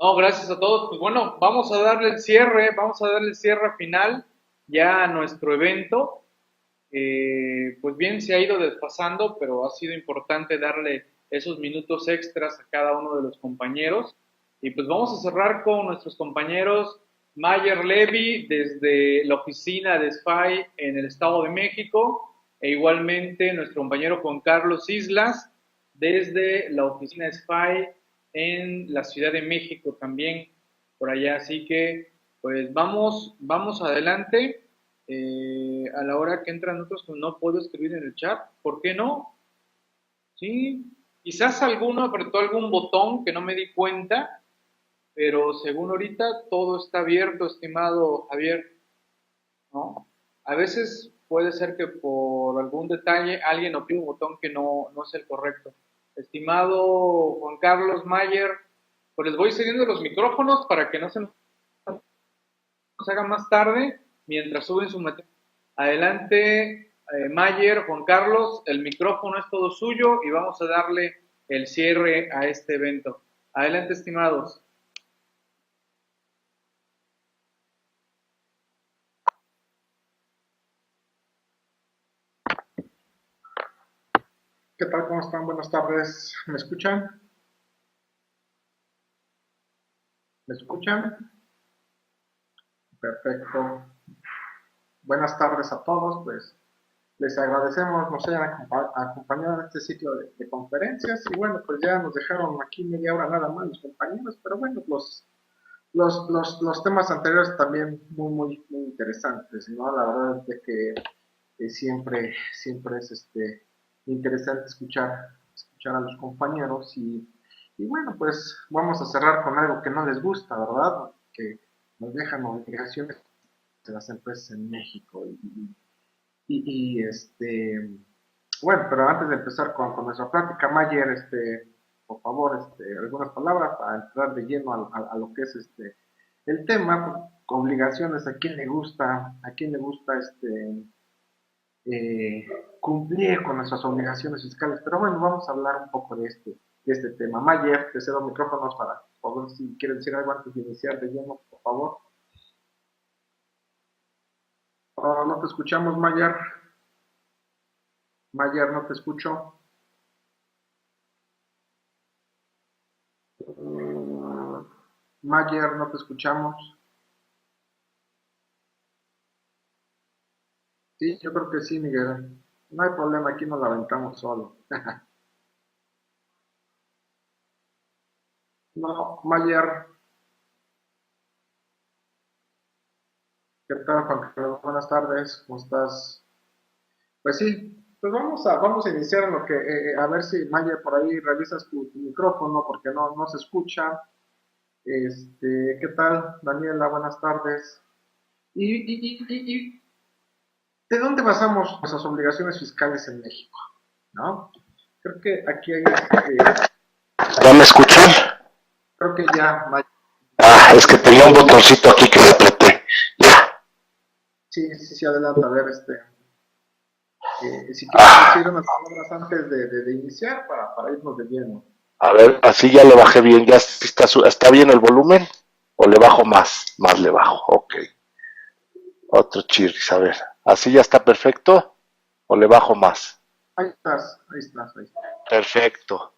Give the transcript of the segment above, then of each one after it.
No, gracias a todos. Pues bueno, vamos a darle el cierre final ya a nuestro evento. Pues bien, se ha ido desfasando, pero ha sido importante darle esos minutos extras a cada uno de los compañeros. Y pues vamos a cerrar con nuestros compañeros Mayer Levy desde la oficina de SPY en el Estado de México, e igualmente nuestro compañero Juan Carlos Islas desde la oficina de SPY en la Ciudad de México también, por allá. Así que, pues vamos adelante. A la hora que entran otros, pues no puedo escribir en el chat. ¿Por qué no? Sí, quizás alguno apretó algún botón que no me di cuenta, pero según ahorita todo está abierto, estimado Javier, ¿no? A veces puede ser que por algún detalle alguien oprime un botón que no es el correcto. Estimado Juan Carlos Mayer, pues les voy cediendo los micrófonos para que no se nos haga más tarde mientras suben su material. Adelante, Mayer, Juan Carlos, el micrófono es todo suyo y vamos a darle el cierre a este evento. Adelante, estimados. ¿Qué tal? ¿Cómo están? Buenas tardes. ¿Me escuchan? ¿Me escuchan? Perfecto. Buenas tardes a todos. Pues les agradecemos nos hayan acompañado en este sitio de conferencias. Y bueno, pues ya nos dejaron aquí media hora nada más los compañeros, pero bueno, los temas anteriores también muy interesantes, ¿no? La verdad es de que siempre es interesante escuchar a los compañeros y bueno, pues vamos a cerrar con algo que no les gusta, ¿verdad? Que nos dejan obligaciones de las empresas en México bueno, pero antes de empezar con nuestra plática, Mayer, por favor, algunas palabras para entrar de lleno a lo que es el tema, obligaciones, a quién le gusta eh, cumplir con nuestras obligaciones fiscales. Pero bueno, vamos a hablar un poco de este tema. Mayer, te cedo micrófonos para poder, si quieres decir algo antes de iniciar de lleno, por favor. Oh, no te escuchamos, Mayer. Mayer, no te escucho. Mayer, no te escuchamos. Sí, yo creo que sí, Miguel. No hay problema, aquí nos la aventamos solo. No, Mayer, ¿qué tal, Juan Carlos? Buenas tardes, ¿cómo estás? Pues sí, pues vamos a iniciar en lo que, a ver si Mayer por ahí revisas tu micrófono porque no se escucha. ¿Qué tal, Daniela? Buenas tardes. Y ¿de dónde basamos nuestras obligaciones fiscales en México? ¿No? Creo que aquí hay ¿Ya me escuchan? creo que ya, Es que tenía un botoncito aquí que le apreté. Ya. sí, adelante, a ver, si quieres Ah, decir unas palabras antes de iniciar para irnos de lleno. a ver, así ya le bajé bien. ¿Ya está bien el volumen? ¿O le bajo más? Más le bajo. Ok. Otro chirris, a ver. ¿Así ya está perfecto? ¿O le bajo más? Ahí estás. Perfecto.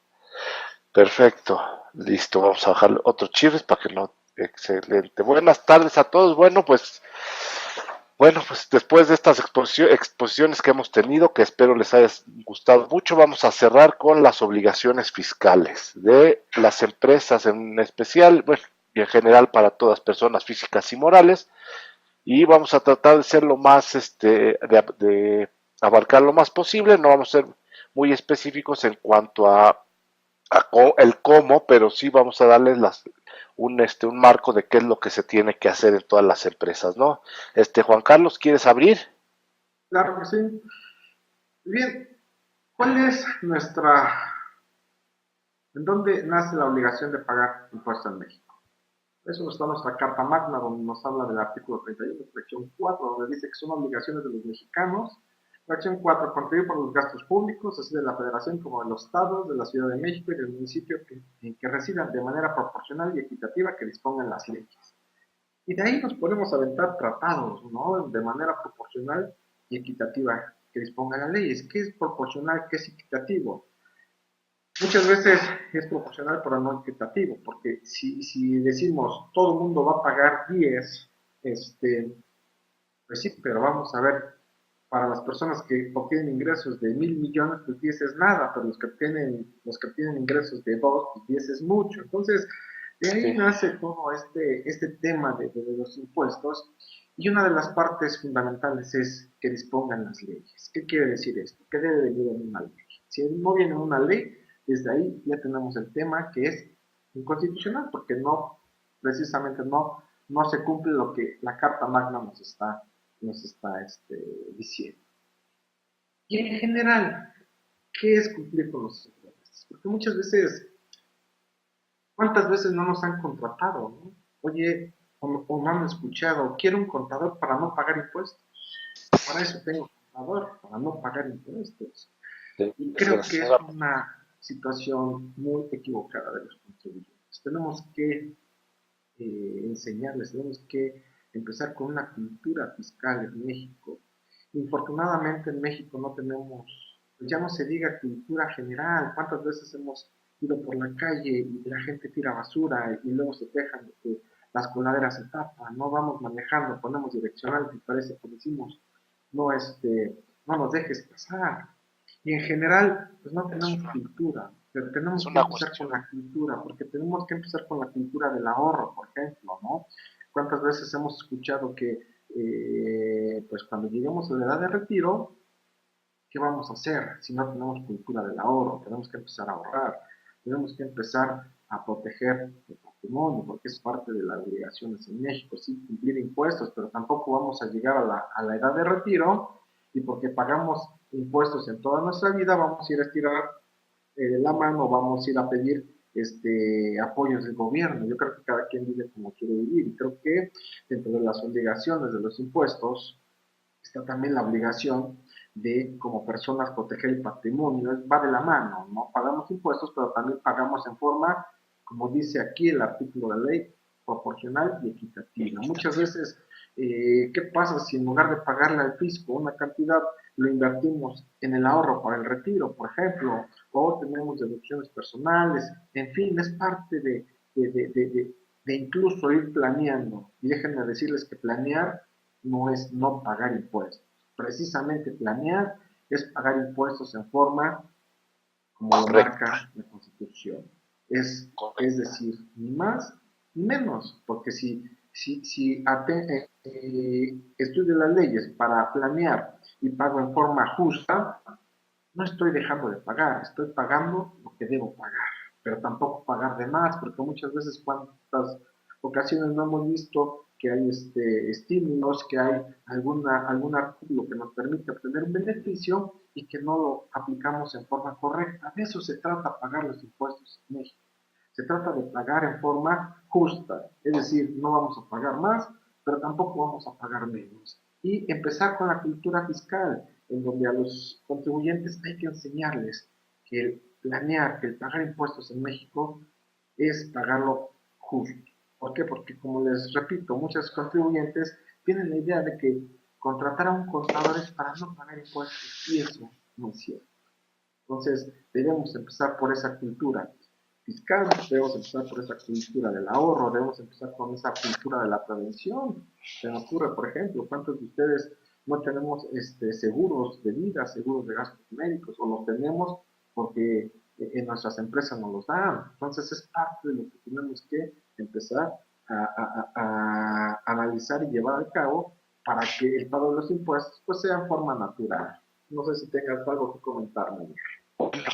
Perfecto. Listo. Vamos a bajar otro chirris para que no. Excelente. Buenas tardes a todos. Bueno, pues después de estas exposiciones que hemos tenido, que espero les haya gustado mucho, vamos a cerrar con las obligaciones fiscales de las empresas en especial, bueno, y en general para todas personas físicas y morales, y vamos a tratar de ser lo más, de abarcar lo más posible, no vamos a ser muy específicos en cuanto a el cómo, pero sí vamos a darles un marco de qué es lo que se tiene que hacer en todas las empresas, ¿no? Juan Carlos, ¿quieres abrir? Claro que sí. Bien, ¿cuál es en dónde nace la obligación de pagar impuestos en México? Eso está en nuestra Carta Magna, donde nos habla del artículo 31, sección 4, donde dice que son obligaciones de los mexicanos La acción 4, contribuir por los gastos públicos, así de la Federación como de los estados, de la Ciudad de México y del municipio en que residan de manera proporcional y equitativa que dispongan las leyes. Y de ahí nos podemos aventar tratados, ¿no? De manera proporcional y equitativa que dispongan las leyes. ¿Qué es proporcional? ¿Qué es equitativo? Muchas veces es proporcional pero no equitativo, porque si decimos todo el mundo va a pagar 10, pues sí, pero vamos a ver, para las personas que obtienen ingresos de 1,000,000,000, pues 10 es nada, pero los que obtienen ingresos de 2, pues 10 es mucho. Entonces, de ahí Sí. nace todo este tema de los impuestos, y una de las partes fundamentales es que dispongan las leyes. ¿Qué quiere decir esto? ¿Qué debe venir en una ley? Si no viene en una ley, desde ahí ya tenemos el tema que es inconstitucional, porque precisamente no se cumple lo que la Carta Magna nos está diciendo. Y en general, ¿qué es cumplir con los impuestos? Porque muchas veces, ¿cuántas veces no nos han contratado? ¿No? Oye, o no han escuchado, quiero un contador para no pagar impuestos. Para eso tengo contador, para no pagar impuestos. Y creo que es Desgraciadamente. una situación muy equivocada de los contribuyentes. Tenemos que enseñarles, tenemos que empezar con una cultura fiscal en México. Infortunadamente en México no tenemos, pues ya no se diga cultura general. ¿Cuántas veces hemos ido por la calle y la gente tira basura y luego se quejan de que las coladeras se tapan? No vamos manejando, ponemos direccional y parece que decimos, no, no nos dejes pasar. Y en general, pues no Es tenemos una, cultura, pero tenemos es que una empezar con cuestión. la cultura, porque tenemos que empezar con la cultura del ahorro, por ejemplo, ¿no? ¿Cuántas veces hemos escuchado que, pues cuando lleguemos a la edad de retiro, ¿qué vamos a hacer si no tenemos cultura del ahorro? Tenemos que empezar a ahorrar, tenemos que empezar a proteger el patrimonio, porque es parte de las obligaciones en México, sí, cumplir impuestos, pero tampoco vamos a llegar a la edad de retiro y porque pagamos impuestos en toda nuestra vida, vamos a ir a estirar la mano, vamos a ir a pedir apoyos del gobierno. Yo creo que cada quien vive como quiere vivir y creo que dentro de las obligaciones de los impuestos está también la obligación de como personas proteger el patrimonio, va de la mano, ¿no? Pagamos impuestos, pero también pagamos en forma, como dice aquí el artículo de la ley, proporcional y equitativa. Muchas veces, ¿qué pasa si en lugar de pagarle al fisco una cantidad, lo invertimos en el ahorro para el retiro, por ejemplo, o tenemos deducciones personales? En fin, es parte de incluso ir planeando. Y déjenme decirles que planear no es no pagar impuestos. Precisamente planear es pagar impuestos en forma como lo Correcto, marca la Constitución. Es correcto. decir, ni más ni menos, porque si estudio las leyes para planear y pago en forma justa, no estoy dejando de pagar, estoy pagando lo que debo pagar, pero tampoco pagar de más, porque muchas veces cuántas ocasiones no hemos visto que hay estímulos, que hay algún artículo que nos permite obtener un beneficio y que no lo aplicamos en forma correcta. De eso se trata pagar los impuestos en México. Se trata de pagar en forma justa, es decir, no vamos a pagar más, pero tampoco vamos a pagar menos. Y empezar con la cultura fiscal, en donde a los contribuyentes hay que enseñarles que el planear, que el pagar impuestos en México es pagarlo justo. ¿Por qué? Porque, como les repito, muchos contribuyentes tienen la idea de que contratar a un contador es para no pagar impuestos, y eso no es cierto. Entonces, debemos empezar por esa cultura fiscal, debemos empezar por esa cultura del ahorro, debemos empezar con esa cultura de la prevención. Se me ocurre, por ejemplo, ¿cuántos de ustedes no tenemos seguros de vida, seguros de gastos médicos, o los tenemos porque en nuestras empresas nos los dan? Entonces, es parte de lo que tenemos que empezar a analizar y llevar a cabo para que el pago de los impuestos pues sea en forma natural. No sé si tengas algo que comentarme.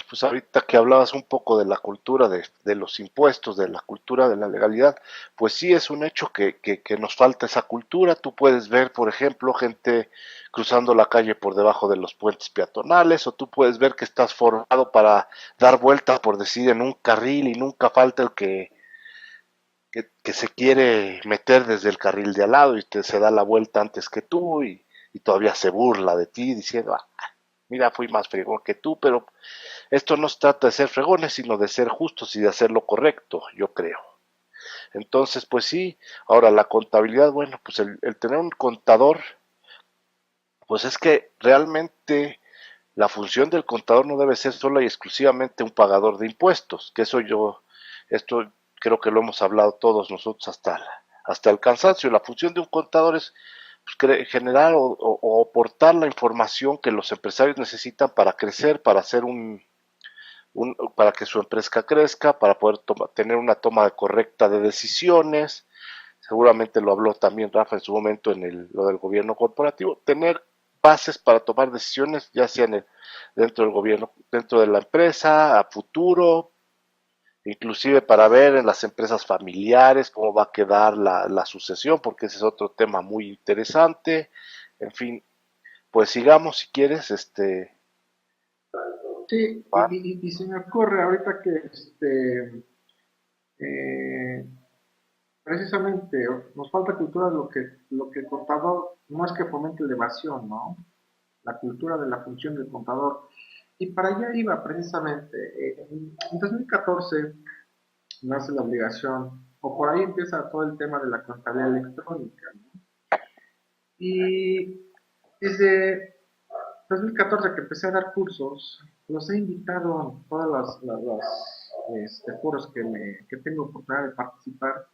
Pues ahorita que hablabas un poco de la cultura de los impuestos, de la cultura de la legalidad, pues sí es un hecho que nos falta esa cultura. Tú puedes ver, por ejemplo, gente cruzando la calle por debajo de los puentes peatonales, o tú puedes ver que estás formado para dar vuelta, por decir, en un carril y nunca falta el que se quiere meter desde el carril de al lado y se da la vuelta antes que tú, y todavía se burla de ti diciendo, mira, fui más fregón que tú, pero esto no se trata de ser fregones, sino de ser justos y de hacer lo correcto, yo creo. Entonces, pues sí, ahora la contabilidad, bueno, pues el tener un contador, pues es que realmente la función del contador no debe ser sola y exclusivamente un pagador de impuestos, que esto creo que lo hemos hablado todos nosotros hasta el cansancio. La función de un contador es pues, generar o aportar la información que los empresarios necesitan para crecer, para hacer para que su empresa crezca, para poder tener una toma correcta de decisiones. Seguramente lo habló también Rafa en su momento en lo del gobierno corporativo, tener bases para tomar decisiones, ya sea dentro del gobierno, dentro de la empresa, a futuro, inclusive para ver en las empresas familiares cómo va a quedar la sucesión, porque ese es otro tema muy interesante. En fin, pues sigamos si quieres, Sí, Juan. y se me ocurre ahorita que eh, precisamente nos falta cultura de lo que el contador no es que fomente la evasión, ¿no? La cultura de la función del contador. Y para allá iba precisamente. En 2014 nace la obligación, o por ahí empieza todo el tema de la contabilidad electrónica, ¿no? Y desde 2014 que empecé a dar cursos, los he invitado a todas las foros que tengo oportunidad de participar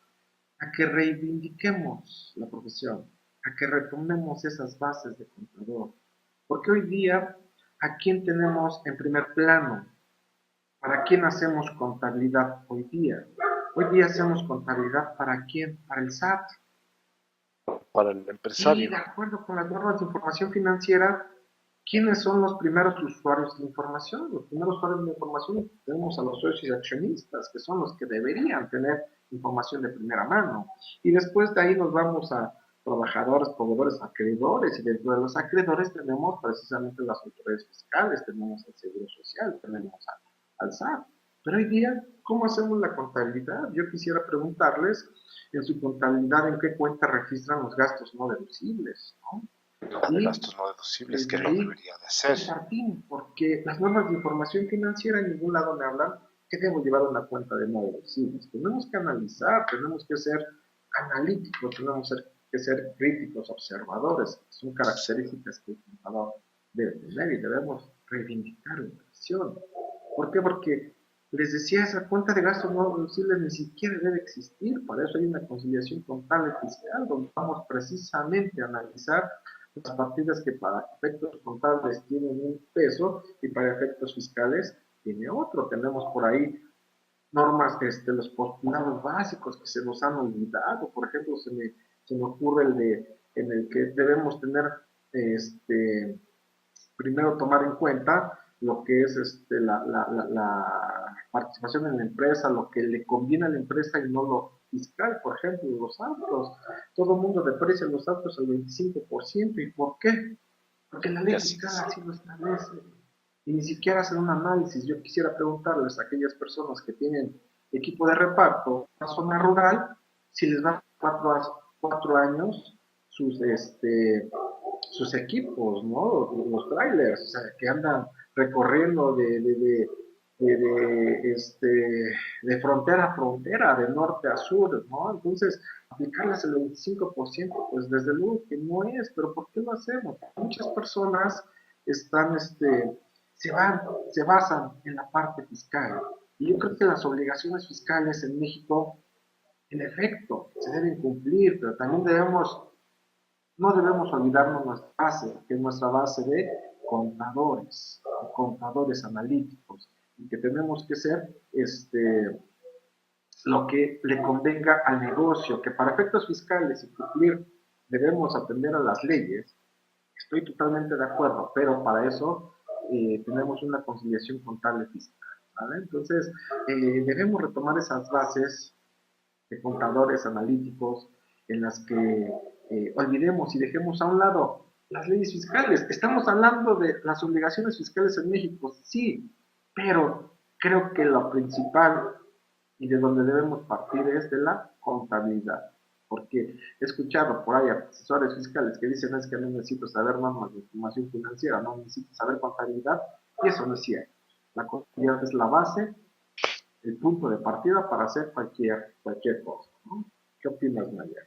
a que reivindiquemos la profesión, a que retomemos esas bases de contador. Porque hoy día, ¿a quién tenemos en primer plano? ¿Para quién hacemos contabilidad hoy día? Hoy día hacemos contabilidad ¿para quién? Para el SAT. Para el Y empresario. de acuerdo con las normas de información financiera, ¿quiénes son los primeros usuarios de información? Los primeros usuarios de información tenemos a los socios y accionistas, que son los que deberían tener información de primera mano. Y después de ahí nos vamos a trabajadores, proveedores, acreedores, y dentro de los acreedores tenemos precisamente las autoridades fiscales, tenemos el Seguro Social, tenemos al SAT. Pero hoy día, ¿cómo hacemos la contabilidad? Yo quisiera preguntarles, en su contabilidad, ¿en qué cuenta registran los gastos no deducibles? ¿No? La de Y gastos no deducibles, que desde no ahí debería de ser. partimos, porque las normas de información financiera en ningún lado me hablan que debo llevar una cuenta de no deducibles. Tenemos que analizar, tenemos que ser analíticos, tenemos que ser críticos, observadores. Son características que el contador debe tener y debemos reivindicar la inversión. ¿Por qué? Porque les decía, esa cuenta de gastos no deducibles ni siquiera debe existir. Para eso hay una conciliación contable fiscal donde vamos precisamente a analizar las partidas que para efectos contables tienen un peso y para efectos fiscales tiene otro. Tenemos por ahí normas, los postulados básicos que se nos han olvidado. Por ejemplo, se me ocurre en el que debemos tener, primero tomar en cuenta lo que es la participación en la empresa, lo que le conviene a la empresa y no lo fiscal. Por ejemplo, los autos. Todo el mundo deprecia los autos al 25%. ¿Y por qué? Porque la ley fiscal así lo establece. Y ni siquiera hacen un análisis. Yo quisiera preguntarles a aquellas personas que tienen equipo de reparto en la zona rural, si les van 4 años sus equipos, ¿no? Los trailers, o sea, que andan recorriendo de frontera a frontera, de norte a sur, ¿no? Entonces, aplicarles el 25%, pues desde luego que no es, pero ¿por qué lo hacemos? Muchas personas están, se basan en la parte fiscal. Y yo creo que las obligaciones fiscales en México, en efecto, se deben cumplir, pero también no debemos olvidarnos nuestra base, que es nuestra base de contadores analíticos, y que tenemos que ser lo que le convenga al negocio, que para efectos fiscales y cumplir debemos atender a las leyes. Estoy totalmente de acuerdo, pero para eso tenemos una conciliación contable fiscal, ¿vale? Entonces, debemos retomar esas bases de contadores analíticos en las que olvidemos y dejemos a un lado las leyes fiscales. Estamos hablando de las obligaciones fiscales en México, sí, pero creo que lo principal y de donde debemos partir es de la contabilidad. porque he escuchado por ahí asesores fiscales que dicen es que no necesito saber normas de información financiera, no necesito saber contabilidad, y eso no es cierto. La contabilidad es la base, el punto de partida para hacer cualquier cosa, ¿no? ¿Qué opinas, María?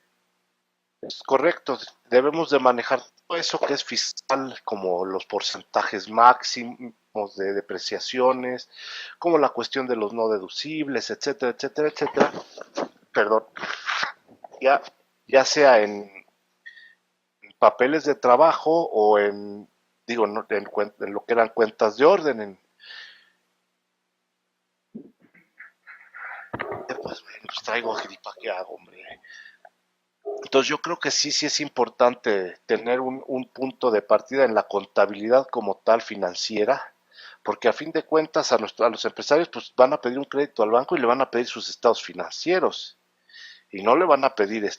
Es correcto, debemos de manejar todo eso que es fiscal, como los porcentajes máximos de depreciaciones, como la cuestión de los no deducibles, etcétera, etcétera, etcétera. Perdón, ya, ya sea en papeles de trabajo o en, digo, no, en lo que eran cuentas de orden, pues bueno, pues traigo gripa, ¿qué hago, hombre? Entonces yo creo que sí es importante tener un punto de partida en la contabilidad como tal financiera, porque a fin de cuentas a los empresarios pues van a pedir un crédito al banco y le van a pedir sus estados financieros y no le van a pedir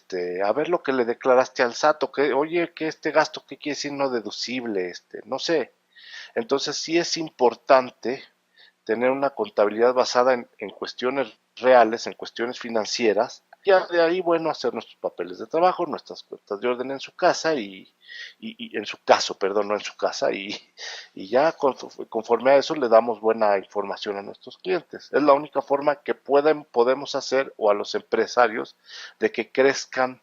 a ver lo que le declaraste al SAT, que oye, que este gasto, ¿qué quiere decir no deducible? No sé. Entonces sí es importante tener una contabilidad basada en cuestiones reales, en cuestiones financieras, y de ahí, bueno, hacer nuestros papeles de trabajo, nuestras cuentas de orden en su casa y en su caso, perdón, no en su casa, y ya conforme a eso le damos buena información a nuestros clientes. Es la única forma que podemos hacer o a los empresarios de que crezcan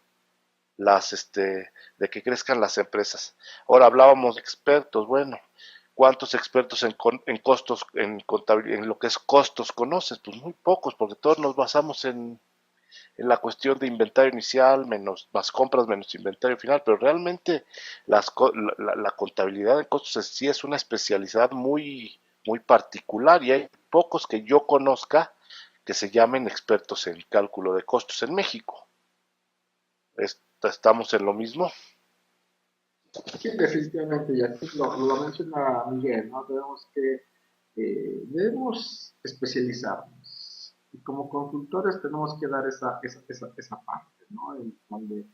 de que crezcan las empresas. Ahora hablábamos de expertos, bueno, ¿cuántos expertos en costos, en lo que es costos conoces? Pues muy pocos, porque todos nos basamos en la cuestión de inventario inicial, menos más compras, menos inventario final, pero realmente la contabilidad de costos sí es una especialidad muy particular y hay pocos que yo conozca que se llamen expertos en cálculo de costos en México. Estamos en lo mismo. Sí, definitivamente, y así lo menciona Miguel, ¿no? Debemos especializarnos. Y como consultores tenemos que dar esa parte, ¿no? En donde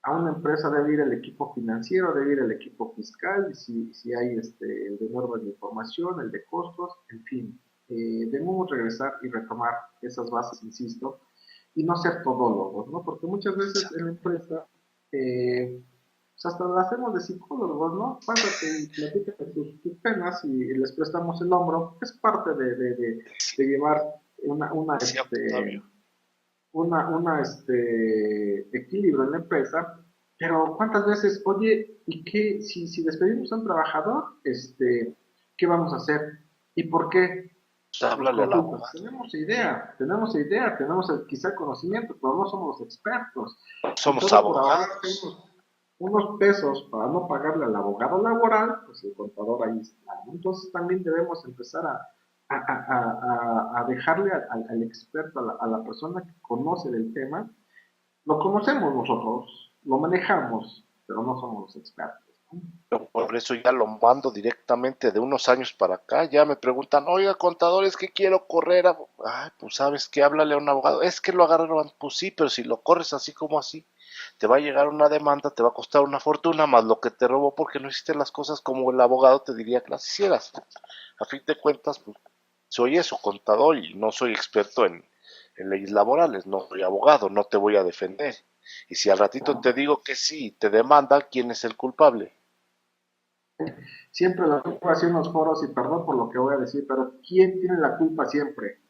a una empresa debe ir el equipo financiero, debe ir el equipo fiscal, si hay el de normas de información, el de costos, en fin. Debemos regresar y retomar esas bases, insisto, y no ser todólogos, ¿no? Porque muchas veces en la empresa, pues hasta lo hacemos de psicólogos, ¿no? Pásate y platícate tus penas y les prestamos el hombro. Es parte de llevar una, una, Sí, este, Octavio. equilibrio en la empresa, pero ¿cuántas veces, oye, ¿y qué, si despedimos a un trabajador, qué vamos a hacer? ¿Y por qué? Pues Nos háblale al consultan. abogado. Tenemos quizá conocimiento, pero no somos los expertos. Y Somos todo por ahorrarse abogados. unos pesos para no pagarle al abogado laboral, pues el contador ahí está, ¿no? Entonces también debemos empezar a dejarle al experto, a la persona que conoce del tema. Lo conocemos nosotros, lo manejamos, pero no somos los expertos, ¿no? Por eso ya lo mando directamente de unos años para acá. Ya me preguntan, oiga, contador, es que quiero correr. Ay, pues sabes que háblale a un abogado. Es que lo agarraron. Pues sí, pero si lo corres así como así, te va a llegar una demanda, te va a costar una fortuna más lo que te robó porque no hiciste las cosas como el abogado te diría que las hicieras. A fin de cuentas, pues, soy eso, contador, y no soy experto en leyes laborales, no soy abogado, no te voy a defender. Y si al ratito te digo que sí, te demanda, ¿quién es el culpable? Siempre lo digo así en los foros y perdón por lo que voy a decir, pero ¿quién tiene la culpa siempre?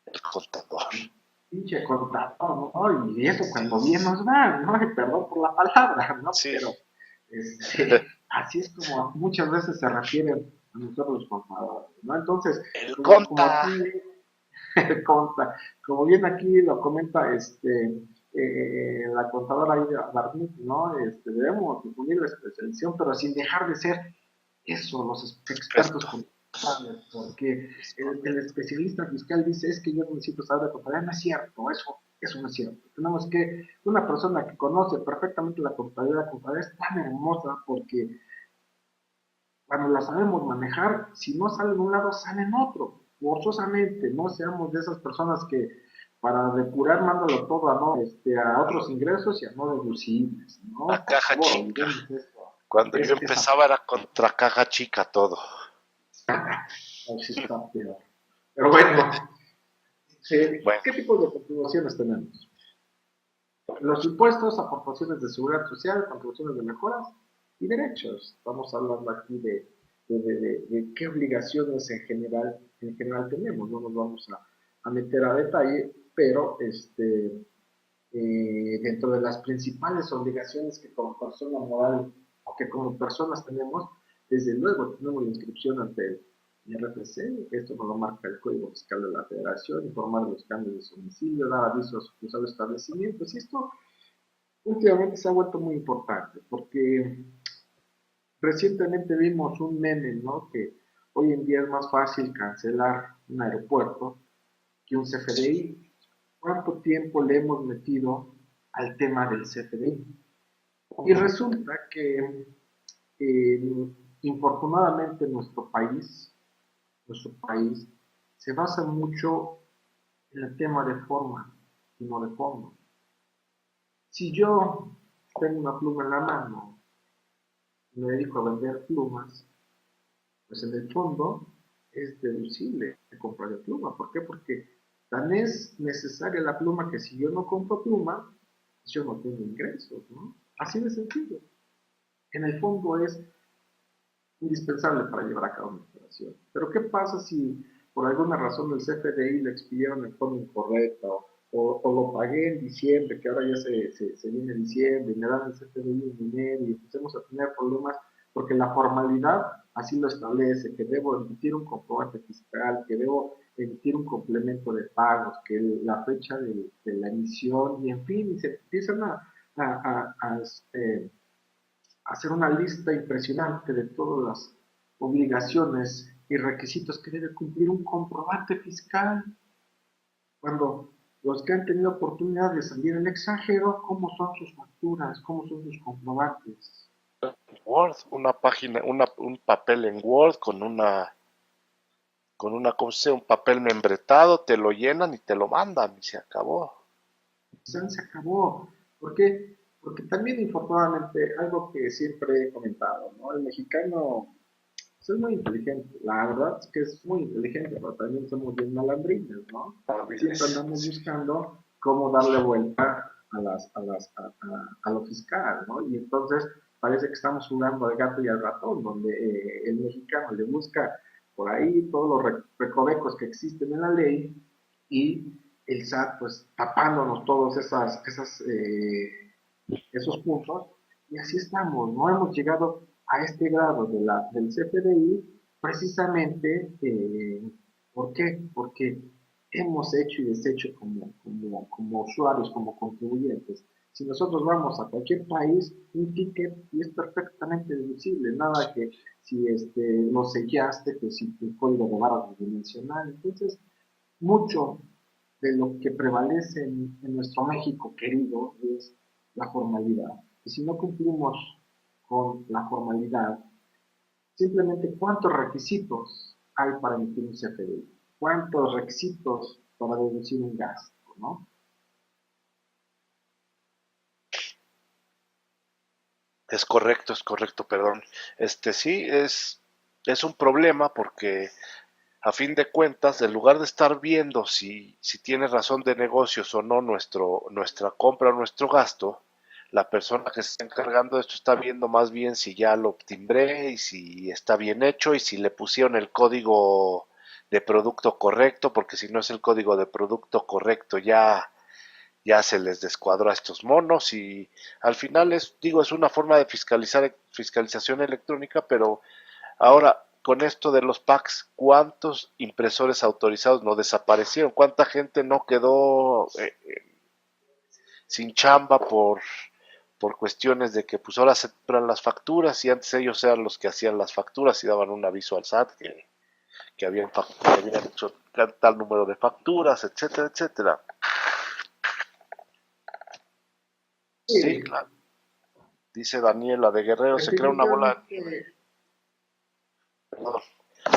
El contador. Pinche contador, ¿no? Y eso cuando bien nos va, ¿no? Y perdón por la palabra, ¿no? Sí, Pero así es como muchas veces se refieren a nosotros los contadores, ¿no? Entonces, el como conta. aquí conta, como bien aquí lo comenta la contadora Aida Barnett, ¿no? Debemos unir la especialización, pero sin dejar de ser eso, los expertos Experto. contables, porque el especialista fiscal dice, es que yo necesito saber de contabilidad, no es cierto, eso no es cierto. Tenemos que, una persona que conoce perfectamente la contabilidad es tan hermosa porque cuando la sabemos manejar, si no sale en un lado, sale en otro, forzosamente, no seamos de esas personas que para depurar mándalo todo a otros ingresos y a no deducibles, La ¿no? Por caja favor, chica. olvidemos esto. Cuando yo Esa empezaba era contra caja chica todo. sí está peor. Pero bueno, Bueno, ¿qué tipo de continuaciones tenemos? los impuestos, aportaciones de seguridad social, contribuciones de mejoras y derechos. Estamos hablando aquí de qué obligaciones en general tenemos. No nos vamos a meter a detalle, pero dentro de las principales obligaciones que como persona moral o que como personas tenemos, desde luego tenemos la inscripción ante el IRPC, esto nos lo marca el Código Fiscal de la Federación, informar de los cambios de domicilio, dar avisos a los establecimientos, y esto últimamente se ha vuelto muy importante, porque recientemente vimos un meme, ¿no? Que hoy en día es más fácil cancelar un aeropuerto que un CFDI. ¿Cuánto tiempo le hemos metido al tema del CFDI? Y resulta que infortunadamente nuestro país se basa mucho en el tema de forma y no de fondo. Si yo tengo una pluma en la mano y me dedico a vender plumas, pues en el fondo es deducible comprar de pluma. ¿Por qué? Porque tan es necesaria la pluma que si yo no compro pluma, yo no tengo ingresos, ¿no? Así de sencillo. En el fondo es indispensable para llevar a cabo una operación. Pero ¿qué pasa si por alguna razón el CFDI lo expidieron en forma incorrecta o lo pagué en diciembre, que ahora ya se viene diciembre y me dan el CFDI en enero y empecemos a tener problemas porque la formalidad así lo establece, que debo emitir un comprobante fiscal, que debo emitir un complemento de pagos, que la fecha de la emisión y en fin, y se empiezan hacer una lista impresionante de todas las obligaciones y requisitos que debe cumplir un comprobante fiscal. Cuando los que han tenido oportunidad de salir al extranjero, ¿cómo son sus facturas? ¿Cómo son sus comprobantes? Word, una página, un papel en Word ¿cómo se llama? Un papel membretado, te lo llenan y te lo mandan y se acabó. Se acabó. ¿Por qué? Porque también, infortunadamente, algo que siempre he comentado, ¿no? El mexicano pues, es muy inteligente. La verdad es que es muy inteligente, pero también somos bien malandrines, ¿no? Siempre andamos buscando cómo darle vuelta a lo fiscal, ¿no? Y entonces parece que estamos jugando al gato y al ratón, donde el mexicano le busca por ahí todos los recovecos que existen en la ley y el SAT pues tapándonos todos esos puntos y así estamos, no hemos llegado a este grado del CFDI precisamente, ¿por qué? Porque hemos hecho y deshecho como usuarios, como contribuyentes. Si nosotros vamos a cualquier país, un ticket y es perfectamente deducible, nada que si lo sellaste, que si tu código de barras dimensional. Entonces, mucho de lo que prevalece en nuestro México querido es la formalidad. Y si no cumplimos con la formalidad, simplemente cuántos requisitos hay para emitir un CFDI, cuántos requisitos para deducir un gasto, ¿no? Es correcto, perdón. Sí, es un problema porque a fin de cuentas, en lugar de estar viendo si tiene razón de negocios o no nuestra compra o nuestro gasto, la persona que se está encargando de esto está viendo más bien si ya lo timbré y si está bien hecho y si le pusieron el código de producto correcto, porque si no es el código de producto correcto ya se les descuadró a estos monos y al final es una forma de fiscalización electrónica, pero ahora con esto de los packs, ¿cuántos impresores autorizados no desaparecieron? ¿Cuánta gente no quedó sin chamba por cuestiones de que pues ahora se compran las facturas y antes ellos eran los que hacían las facturas y daban un aviso al SAT que habían hecho tal número de facturas, etcétera, etcétera? Sí, Sí, claro. Dice Daniela de Guerrero, definitivamente. perdón,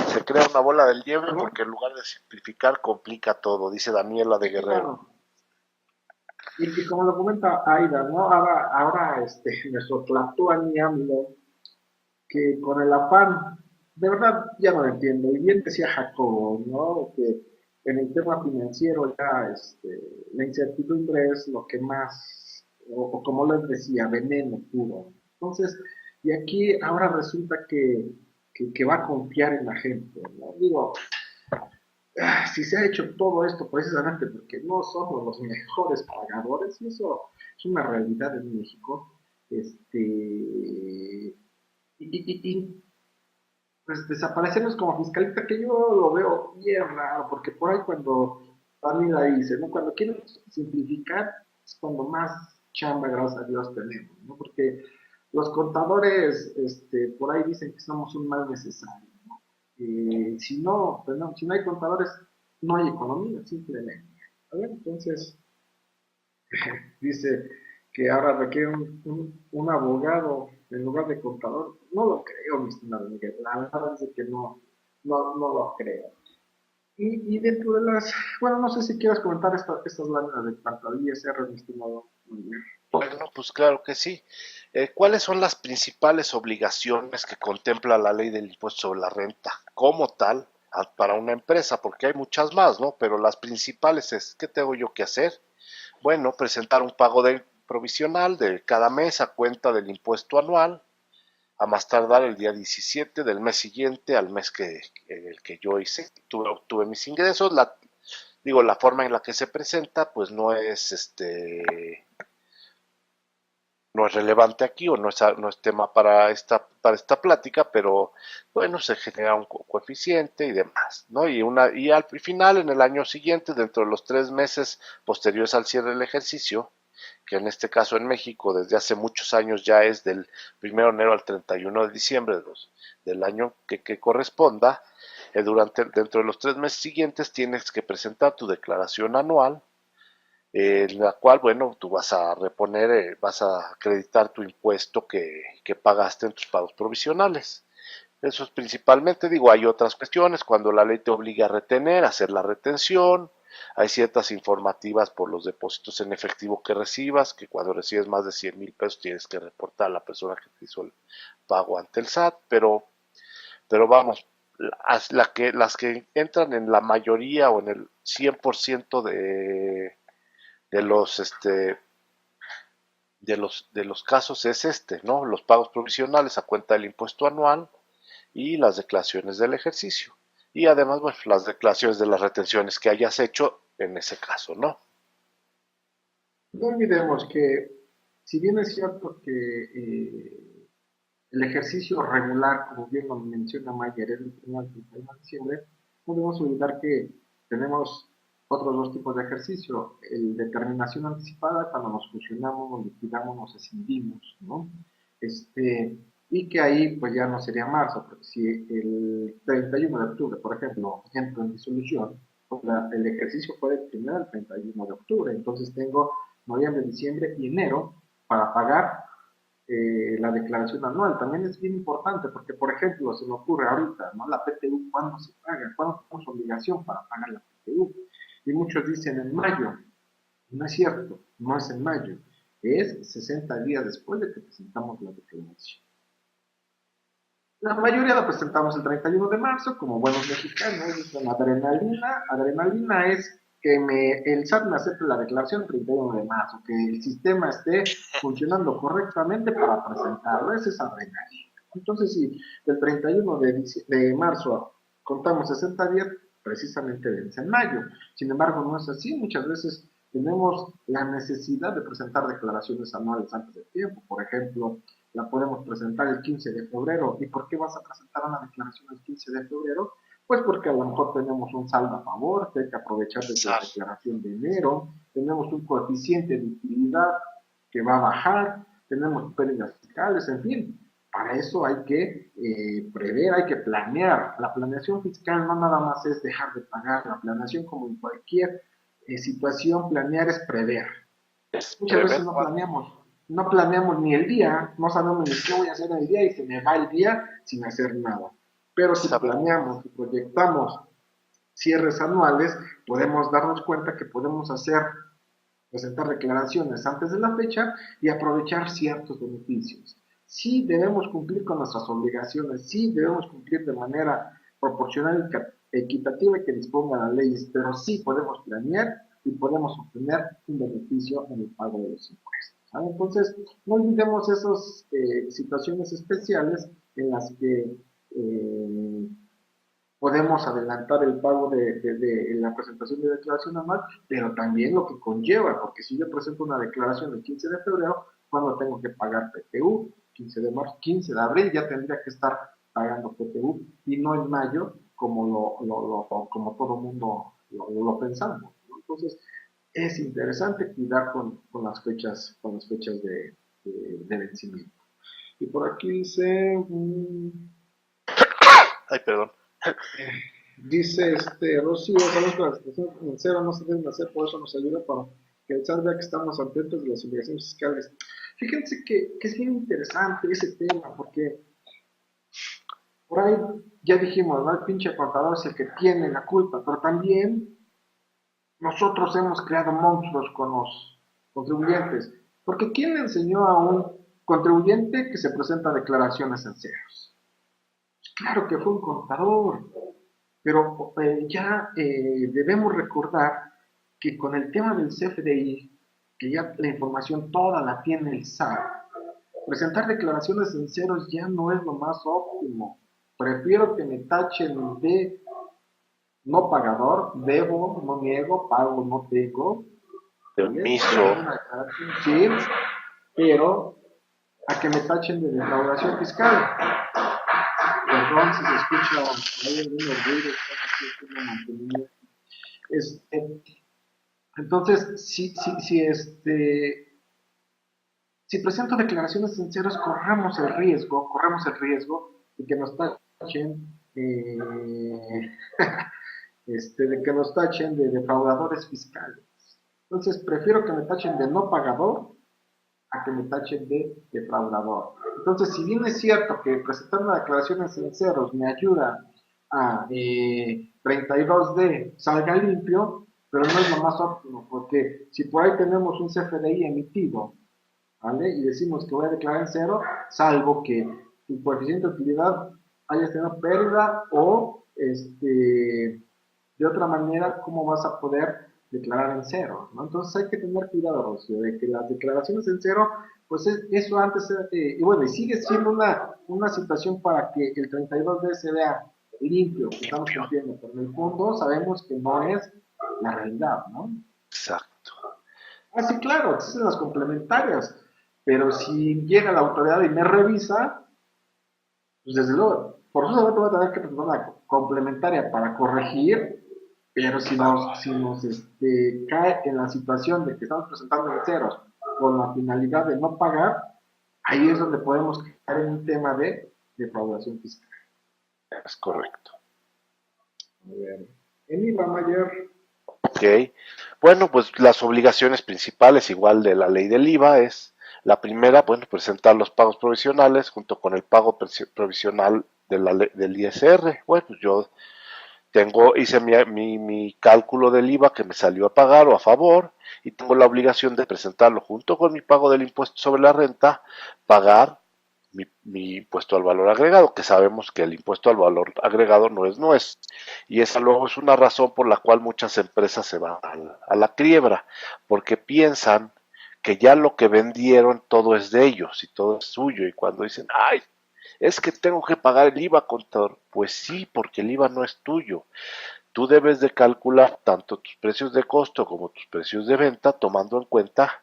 se crea una bola del nieve ¿Perdón? porque en lugar de simplificar complica todo, dice Daniela de Guerrero. Claro. Y como lo comenta Aida, ¿no? Ahora nuestro Tlatuani AMLO, que con el afán, de verdad ya no lo entiendo, y bien decía Jacobo, ¿no? Que en el tema financiero ya la incertidumbre es lo que más o como les decía, veneno puro. Entonces, y aquí ahora resulta que va a confiar en la gente, ¿no? Digo, si se ha hecho todo esto precisamente porque no somos los mejores pagadores, y eso es una realidad en México, y pues desaparecernos como fiscalista, que yo lo veo bien raro, porque por ahí cuando también la dice, ¿no? Cuando quieren simplificar es cuando más chamba, gracias a Dios, tenemos, ¿no? Porque los contadores, por ahí dicen que somos un mal necesario, ¿no? Si no hay contadores, no hay economía, simplemente. ¿Vale? Entonces, dice que ahora requiere un abogado en lugar de contador. No lo creo, mi estimado Miguel. La verdad es que no lo creo. Y dentro de las, bueno, no sé si quieras comentar estas láminas de cuanto al ISR, mi estimado Miguel. Bueno, pues claro que sí. ¿Cuáles son las principales obligaciones que contempla la ley del impuesto sobre la renta como tal para una empresa? Porque hay muchas más, ¿no? Pero las principales es, ¿qué tengo yo que hacer? Bueno, presentar un pago de provisional de cada mes a cuenta del impuesto anual, a más tardar el día 17 del mes siguiente al mes en el que yo obtuve mis ingresos. La forma en la que se presenta, pues no es relevante aquí o no es tema para esta plática, pero bueno, se genera un coeficiente y demás, ¿no? Y al final, en el año siguiente, dentro de los 3 meses posteriores al cierre del ejercicio, que en este caso en México desde hace muchos años ya es del 1 de enero al 31 de diciembre del año que corresponda, dentro de los 3 meses siguientes tienes que presentar tu declaración anual, en la cual, bueno, tú vas a reponer, vas a acreditar tu impuesto que pagaste en tus pagos provisionales. Eso es principalmente, digo, hay otras cuestiones, cuando la ley te obliga a retener, a hacer la retención, hay ciertas informativas por los depósitos en efectivo que recibas, que cuando recibes más de 100,000 pesos tienes que reportar a la persona que te hizo el pago ante el SAT, pero vamos, las que entran en la mayoría o en el 100% de los de los casos es ¿no? Los pagos provisionales a cuenta del impuesto anual y las declaraciones del ejercicio. Y además, bueno, las declaraciones de las retenciones que hayas hecho en ese caso, ¿no? No olvidemos que, si bien es cierto que el ejercicio regular, como bien lo menciona Mayer, es el 1 al 31 de diciembre, no debemos olvidar que tenemos otros dos tipos de ejercicio. El de terminación anticipada, cuando nos fusionamos, nos liquidamos, nos escindimos, ¿no? Y que ahí pues ya no sería marzo, porque si el 31 de octubre, por ejemplo, entro en disolución, pues el ejercicio fue del 1 al 31 de octubre, entonces tengo noviembre, diciembre y enero para pagar la declaración anual. También es bien importante porque, por ejemplo, se me ocurre ahorita, ¿no? La PTU, ¿cuándo se paga? ¿Cuándo tenemos obligación para pagar la PTU? Y muchos dicen en mayo. No es cierto, no es en mayo. Es 60 días después de que presentamos la declaración. La mayoría la presentamos el 31 de marzo, como buenos mexicanos, dicen adrenalina. Adrenalina es que el SAT me acepte la declaración el 31 de marzo, que el sistema esté funcionando correctamente para presentarlo. Esa es adrenalina. Entonces, si del 31 de marzo contamos 60 días, precisamente vence en mayo. Sin embargo, no es así. Muchas veces tenemos la necesidad de presentar declaraciones anuales antes de tiempo. Por ejemplo, la podemos presentar el 15 de febrero. ¿Y por qué vas a presentar una declaración el 15 de febrero? Pues porque a lo mejor tenemos un saldo a favor, que hay que aprovechar desde la declaración de enero, tenemos un coeficiente de utilidad que va a bajar, tenemos pérdidas fiscales, en fin. Para eso hay que prever, hay que planear. La planeación fiscal no nada más es dejar de pagar, la planeación como en cualquier situación, planear es prever. Muchas veces no planeamos ni el día, no sabemos ni qué voy a hacer en el día y se me va el día sin hacer nada. Pero si planeamos y proyectamos cierres anuales, podemos darnos cuenta que podemos presentar declaraciones antes de la fecha y aprovechar ciertos beneficios. Sí debemos cumplir con nuestras obligaciones, sí debemos cumplir de manera proporcional y equitativa que disponga las leyes, pero sí podemos planear y podemos obtener un beneficio en el pago de los impuestos. ¿Vale? Entonces, no olvidemos esas situaciones especiales en las que podemos adelantar el pago de la presentación de declaración anual, pero también lo que conlleva, porque si yo presento una declaración el 15 de febrero, cuando tengo que pagar PTU, 15 de marzo, 15 de abril ya tendría que estar pagando PTU y no en mayo como todo mundo lo pensamos, ¿no? Entonces, es interesante cuidar con las fechas de vencimiento. Y por aquí dice, Ay, perdón. dice Rocío, sabemos que las situaciones financieras no se deben hacer, por eso nos ayuda para que el SAT vea que estamos atentos de las obligaciones fiscales. Fíjense que es bien interesante ese tema, porque por ahí ya dijimos, ¿no? El pinche contador es el que tiene la culpa, pero también nosotros hemos creado monstruos con los contribuyentes. Porque ¿quién le enseñó a un contribuyente que se presenta declaraciones en ceros? Claro que fue un contador, pero ya debemos recordar que con el tema del CFDI, que ya la información toda la tiene el SAT, presentar declaraciones en ceros ya no es lo más óptimo. Prefiero que me tachen de no pagador, debo, no niego, pago, no tengo, De ¿vale? omiso. Sí, pero a que me tachen de defraudación fiscal. Perdón si se escucha, hay algunos ruidos, este, entonces, si presento declaraciones sinceras, corremos el riesgo de que nos tachen, de que nos tachen de defraudadores fiscales. Entonces, prefiero que me tachen de no pagador a que me tachen de defraudador. Entonces, si bien es cierto que presentar una declaración en sinceros me ayuda a 32D salga limpio, pero no es lo más óptimo, porque si por ahí tenemos un CFDI emitido, ¿vale? Y decimos que voy a declarar en cero, salvo que tu coeficiente de utilidad hayas tenido pérdida o de otra manera, ¿cómo vas a poder declarar en cero? ¿No? Entonces hay que tener cuidado, Rocío, de que las declaraciones en cero, pues eso antes, y bueno, y sigue siendo una situación para que el 32D se vea limpio, que estamos cumpliendo, pero en el fondo sabemos que no es la realidad, ¿no? Exacto. Ah, sí, claro, existen las complementarias, pero si llega la autoridad y me revisa, pues desde luego, por eso voy a tener que presentar una complementaria para corregir, pero si nos cae en la situación de que estamos presentando en ceros con la finalidad de no pagar, ahí es donde podemos caer en un tema de defraudación fiscal. Es correcto. A ver, en IVA mayor. Ok. Bueno, pues las obligaciones principales, igual de la ley del IVA, es la primera, bueno, presentar los pagos provisionales junto con el pago provisional de del ISR. Bueno, pues yo hice mi cálculo del IVA que me salió a pagar o a favor y tengo la obligación de presentarlo junto con mi pago del impuesto sobre la renta, pagar mi impuesto al valor agregado, que sabemos que el impuesto al valor agregado no es nuestro. Y esa luego es una razón por la cual muchas empresas se van a la quiebra, porque piensan que ya lo que vendieron todo es de ellos y todo es suyo. Y cuando dicen, ay, es que tengo que pagar el IVA, contador, pues sí, porque el IVA no es tuyo. Tú debes de calcular tanto tus precios de costo como tus precios de venta, tomando en cuenta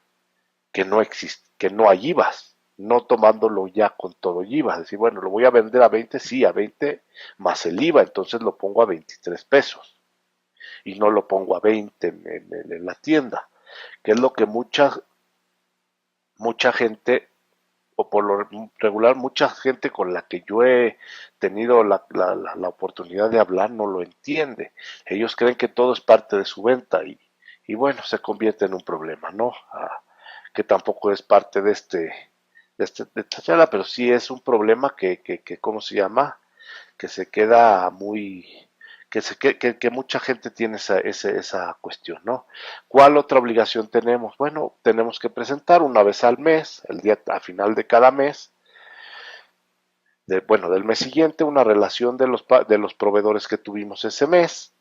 que no existe, que no hay IVAs, no tomándolo ya con todo el IVA, decir, bueno, lo voy a vender a 20, sí, a 20 más el IVA, entonces lo pongo a 23 pesos y no lo pongo a 20 en la tienda, que es lo que mucha gente, o por lo regular mucha gente con la que yo he tenido la oportunidad de hablar no lo entiende. Ellos creen que todo es parte de su venta y bueno, se convierte en un problema, ¿no? Que tampoco es parte de esta charla, pero sí es un problema que ¿cómo se llama? Que se queda muy, que mucha gente tiene esa cuestión, ¿no? ¿Cuál otra obligación tenemos? Bueno, tenemos que presentar una vez al mes, el día a final de cada mes, bueno, del mes siguiente, una relación de los proveedores que tuvimos ese mes,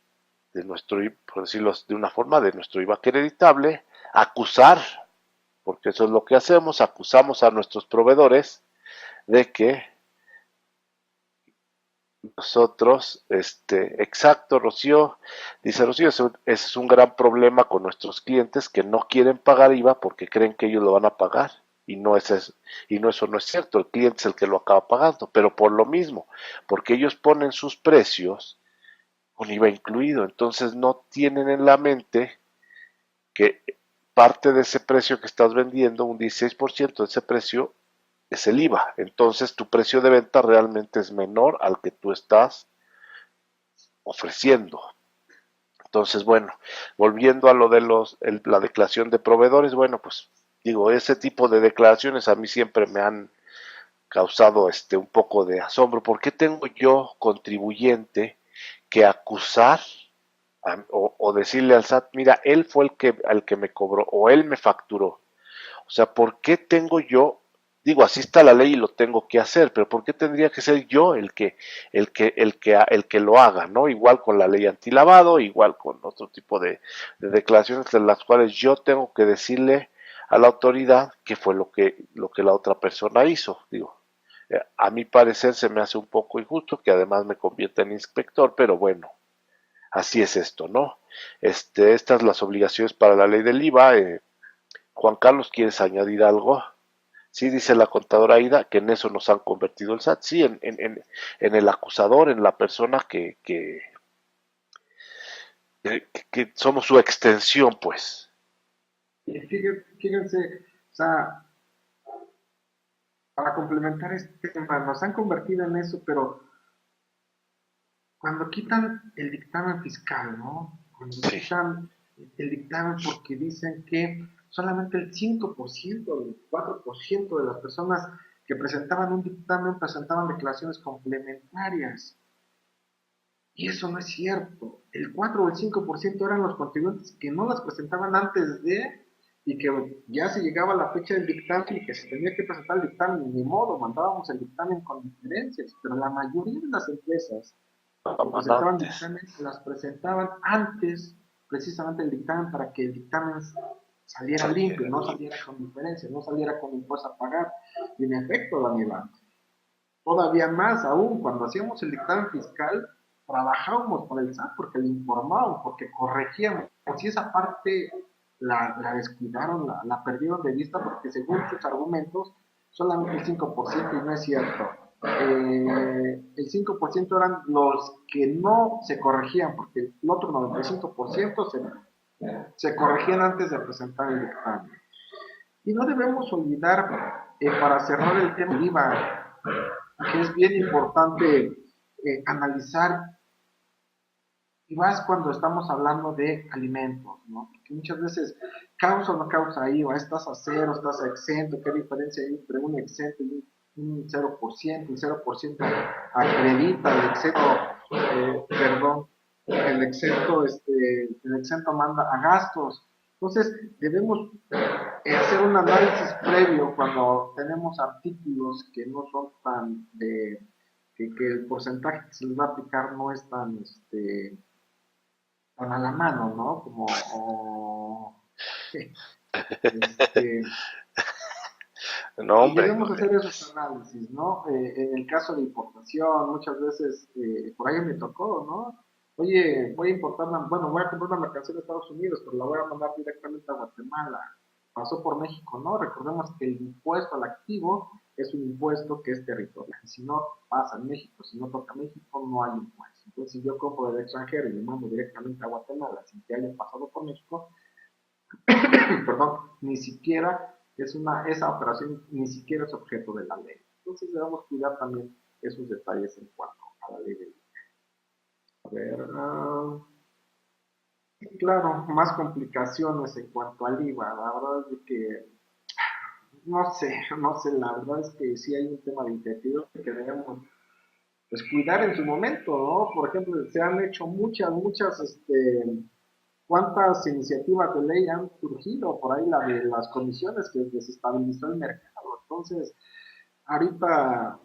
de nuestro, por decirlo de una forma, de nuestro IVA acreditable, acusar porque eso es lo que hacemos, acusamos a nuestros proveedores de que nosotros, exacto, Rocío, dice Rocío, ese es un gran problema con nuestros clientes que no quieren pagar IVA porque creen que ellos lo van a pagar. Y no es eso, y no, eso no es cierto, el cliente es el que lo acaba pagando, pero por lo mismo, porque ellos ponen sus precios con IVA incluido, entonces no tienen en la mente que parte de ese precio que estás vendiendo, un 16% de ese precio es el IVA. Entonces tu precio de venta realmente es menor al que tú estás ofreciendo. Entonces, bueno, volviendo a lo de la declaración de proveedores, bueno, pues digo, ese tipo de declaraciones a mí siempre me han causado un poco de asombro. ¿Por qué tengo yo, contribuyente, que acusar o decirle al SAT, mira, él fue el que me cobró o él me facturó? O sea, ¿por qué tengo yo, digo, así está la ley y lo tengo que hacer, pero ¿por qué tendría que ser yo el que lo haga, ¿no? Igual con la ley antilavado, igual con otro tipo de declaraciones en las cuales yo tengo que decirle a la autoridad qué fue lo que la otra persona hizo, digo. A mi parecer se me hace un poco injusto, que además me convierte en inspector, pero bueno, así es esto, ¿no? Estas las obligaciones para la ley del IVA. Juan Carlos, ¿quieres añadir algo? Sí, dice la contadora Aida que en eso nos han convertido el SAT, sí, en el acusador, en la persona que somos su extensión, pues. Y fíjense, o sea, para complementar este tema, nos han convertido en eso, pero cuando quitan el dictamen fiscal, ¿no? Cuando Sí, quitan el dictamen porque dicen que solamente el 5%, el 4% de las personas que presentaban un dictamen presentaban declaraciones complementarias. Y eso no es cierto. El 4 o el 5% eran los contribuyentes que no las presentaban antes de, y que ya se llegaba la fecha del dictamen y que se tenía que presentar el dictamen, ni modo, mandábamos el dictamen con diferencias, pero la mayoría de las empresas que presentaban antes. dictamen las presentaban antes precisamente el dictamen para que el dictamen saliera limpio, no saliera con diferencias, no saliera con impuestos a pagar. Y en efecto, Daniela, todavía más aún, cuando hacíamos el dictamen fiscal, trabajábamos con el SAT porque le informábamos, porque corregíamos. Si esa parte la descuidaron, la perdieron de vista, porque según sus argumentos, solamente el 5% y no es cierto. El 5% eran los que no se corregían, porque el otro 95% se corregían antes de presentar el dictamen. Y no debemos olvidar, para cerrar el tema del IVA, que es bien importante analizar, y más cuando estamos hablando de alimentos, ¿no? Porque muchas veces causa o no causa IVA, estás a cero, estás a exento, ¿qué diferencia hay entre un exento y un 0%? El 0% acredita, el exento, perdón, el exento manda a gastos. Entonces, debemos hacer un análisis previo cuando tenemos artículos que no son tan que el porcentaje que se les va a aplicar no es tan a la mano, ¿no? Como este, No, y hombre, debemos hacer esos análisis, ¿no? En el caso de importación, muchas veces, por ahí me tocó, ¿no? Oye, voy a importar, bueno, voy a comprar una mercancía de Estados Unidos, pero la voy a mandar directamente a Guatemala. Pasó por México, ¿no? Recordemos que el impuesto al activo es un impuesto que es territorial. Si no pasa en México, si no toca México, no hay impuesto. Entonces, si yo compro del extranjero y le mando directamente a Guatemala sin que haya pasado por México, perdón, ni siquiera esa operación ni siquiera es objeto de la ley. Entonces debemos cuidar también esos detalles en cuanto a la ley de IVA. A ver, claro, más complicaciones en cuanto al IVA. La verdad es que no sé, la verdad es que sí hay un tema de incertidumbre que debemos pues, cuidar en su momento, ¿no? Por ejemplo, se han hecho muchas, cuántas iniciativas de ley han surgido, por ahí la de las comisiones que desestabilizó el mercado. Entonces, ahorita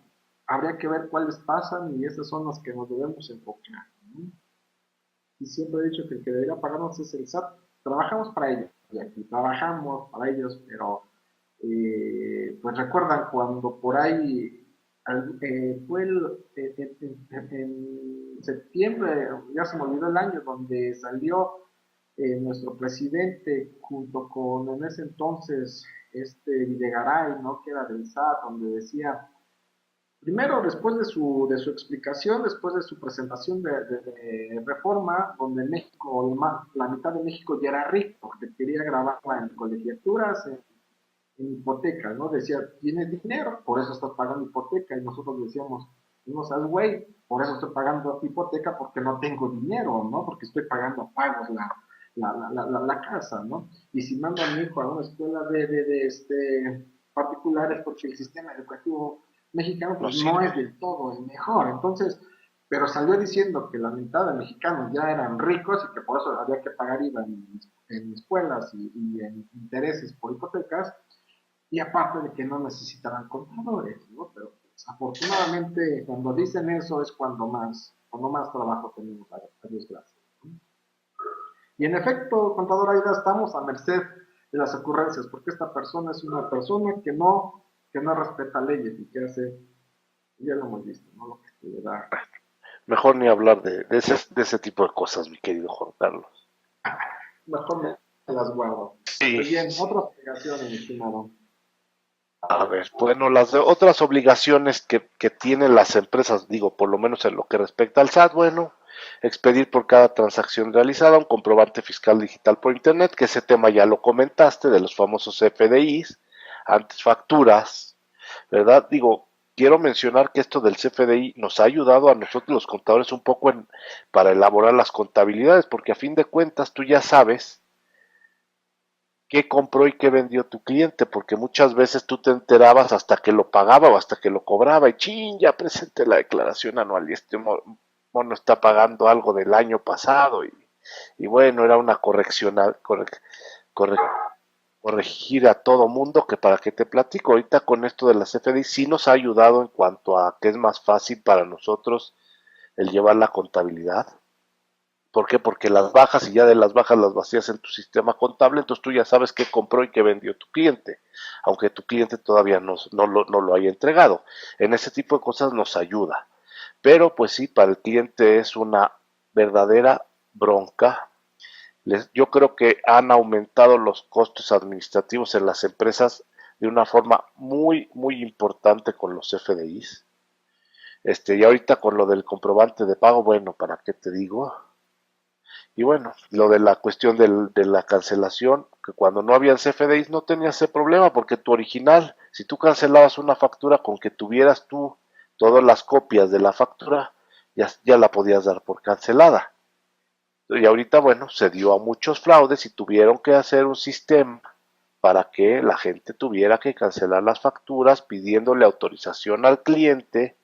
habría que ver cuáles pasan y esas son las que nos debemos enfocar, ¿no? Y siempre he dicho que el que debería pagarnos es el SAT. Trabajamos para ellos, y aquí trabajamos para ellos, pero Pues recuerdan cuando por ahí fue en septiembre, ya se me olvidó el año, donde salió nuestro presidente junto con en ese entonces Videgaray, ¿no? Que era del SAT, donde decía, primero después de su explicación, después de su presentación de reforma, donde México, la mitad de México ya era rico, porque quería grabarla en colegiaturas, en hipoteca, ¿no? Decía, tienes dinero, por eso estás pagando hipoteca, y nosotros decíamos, no seas güey, por eso estoy pagando hipoteca porque no tengo dinero, ¿no? Porque estoy pagando pagos la casa, ¿no? Y si mando a mi hijo a una escuela particulares porque el sistema educativo mexicano No pues no es sirve. del todo el mejor, entonces, pero salió diciendo que la mitad de mexicanos ya eran ricos y que por eso había que pagar IVA en escuelas y en intereses por hipotecas, y aparte de que no necesitaban contadores, ¿no? Pero pues, afortunadamente cuando dicen eso es cuando más trabajo tenemos, a Dios gracias. ¿No? Y en efecto, contador Aida, estamos a merced de las ocurrencias, porque esta persona es una persona que no respeta leyes y que hace, ya lo hemos visto, ¿no? Lo que le da. Mejor ni hablar de ese tipo de cosas, mi querido Juan Carlos. Mejor me las guardo. Sí, Pues sí, bien, sí. otra explicación, mi estimado. A ver, bueno, las otras obligaciones que tienen las empresas, digo, por lo menos en lo que respecta al SAT, bueno, expedir por cada transacción realizada un comprobante fiscal digital por Internet, que ese tema ya lo comentaste, de los famosos CFDIs, antes facturas, ¿verdad? Digo, quiero mencionar que esto del CFDI nos ha ayudado a nosotros los contadores un poco para elaborar las contabilidades, porque a fin de cuentas tú ya sabes qué compró y qué vendió tu cliente, porque muchas veces tú te enterabas hasta que lo pagaba o hasta que lo cobraba y chin, ya presenté la declaración anual y este mono está pagando algo del año pasado y bueno, era una corrección, corre, corregir a todo mundo que para que te platico ahorita con esto de las FDI sí nos ha ayudado en cuanto a que es más fácil para nosotros el llevar la contabilidad. ¿Por qué? Porque las bajas y ya de las bajas las vacías en tu sistema contable, entonces tú ya sabes qué compró y qué vendió tu cliente, aunque tu cliente todavía no lo haya entregado. En ese tipo de cosas nos ayuda. Pero pues sí, para el cliente es una verdadera bronca. Yo creo que han aumentado los costos administrativos en las empresas de una forma muy, muy importante con los FDIs. Y ahorita con lo del comprobante de pago, bueno, ¿para qué te digo? Y bueno, lo de la cuestión de la cancelación, que cuando no había CFDIs no tenías ese problema, porque tu original, si tú cancelabas una factura con que tuvieras tú todas las copias de la factura, ya la podías dar por cancelada. Y ahorita, bueno, se dio a muchos fraudes y tuvieron que hacer un sistema para que la gente tuviera que cancelar las facturas pidiéndole autorización al cliente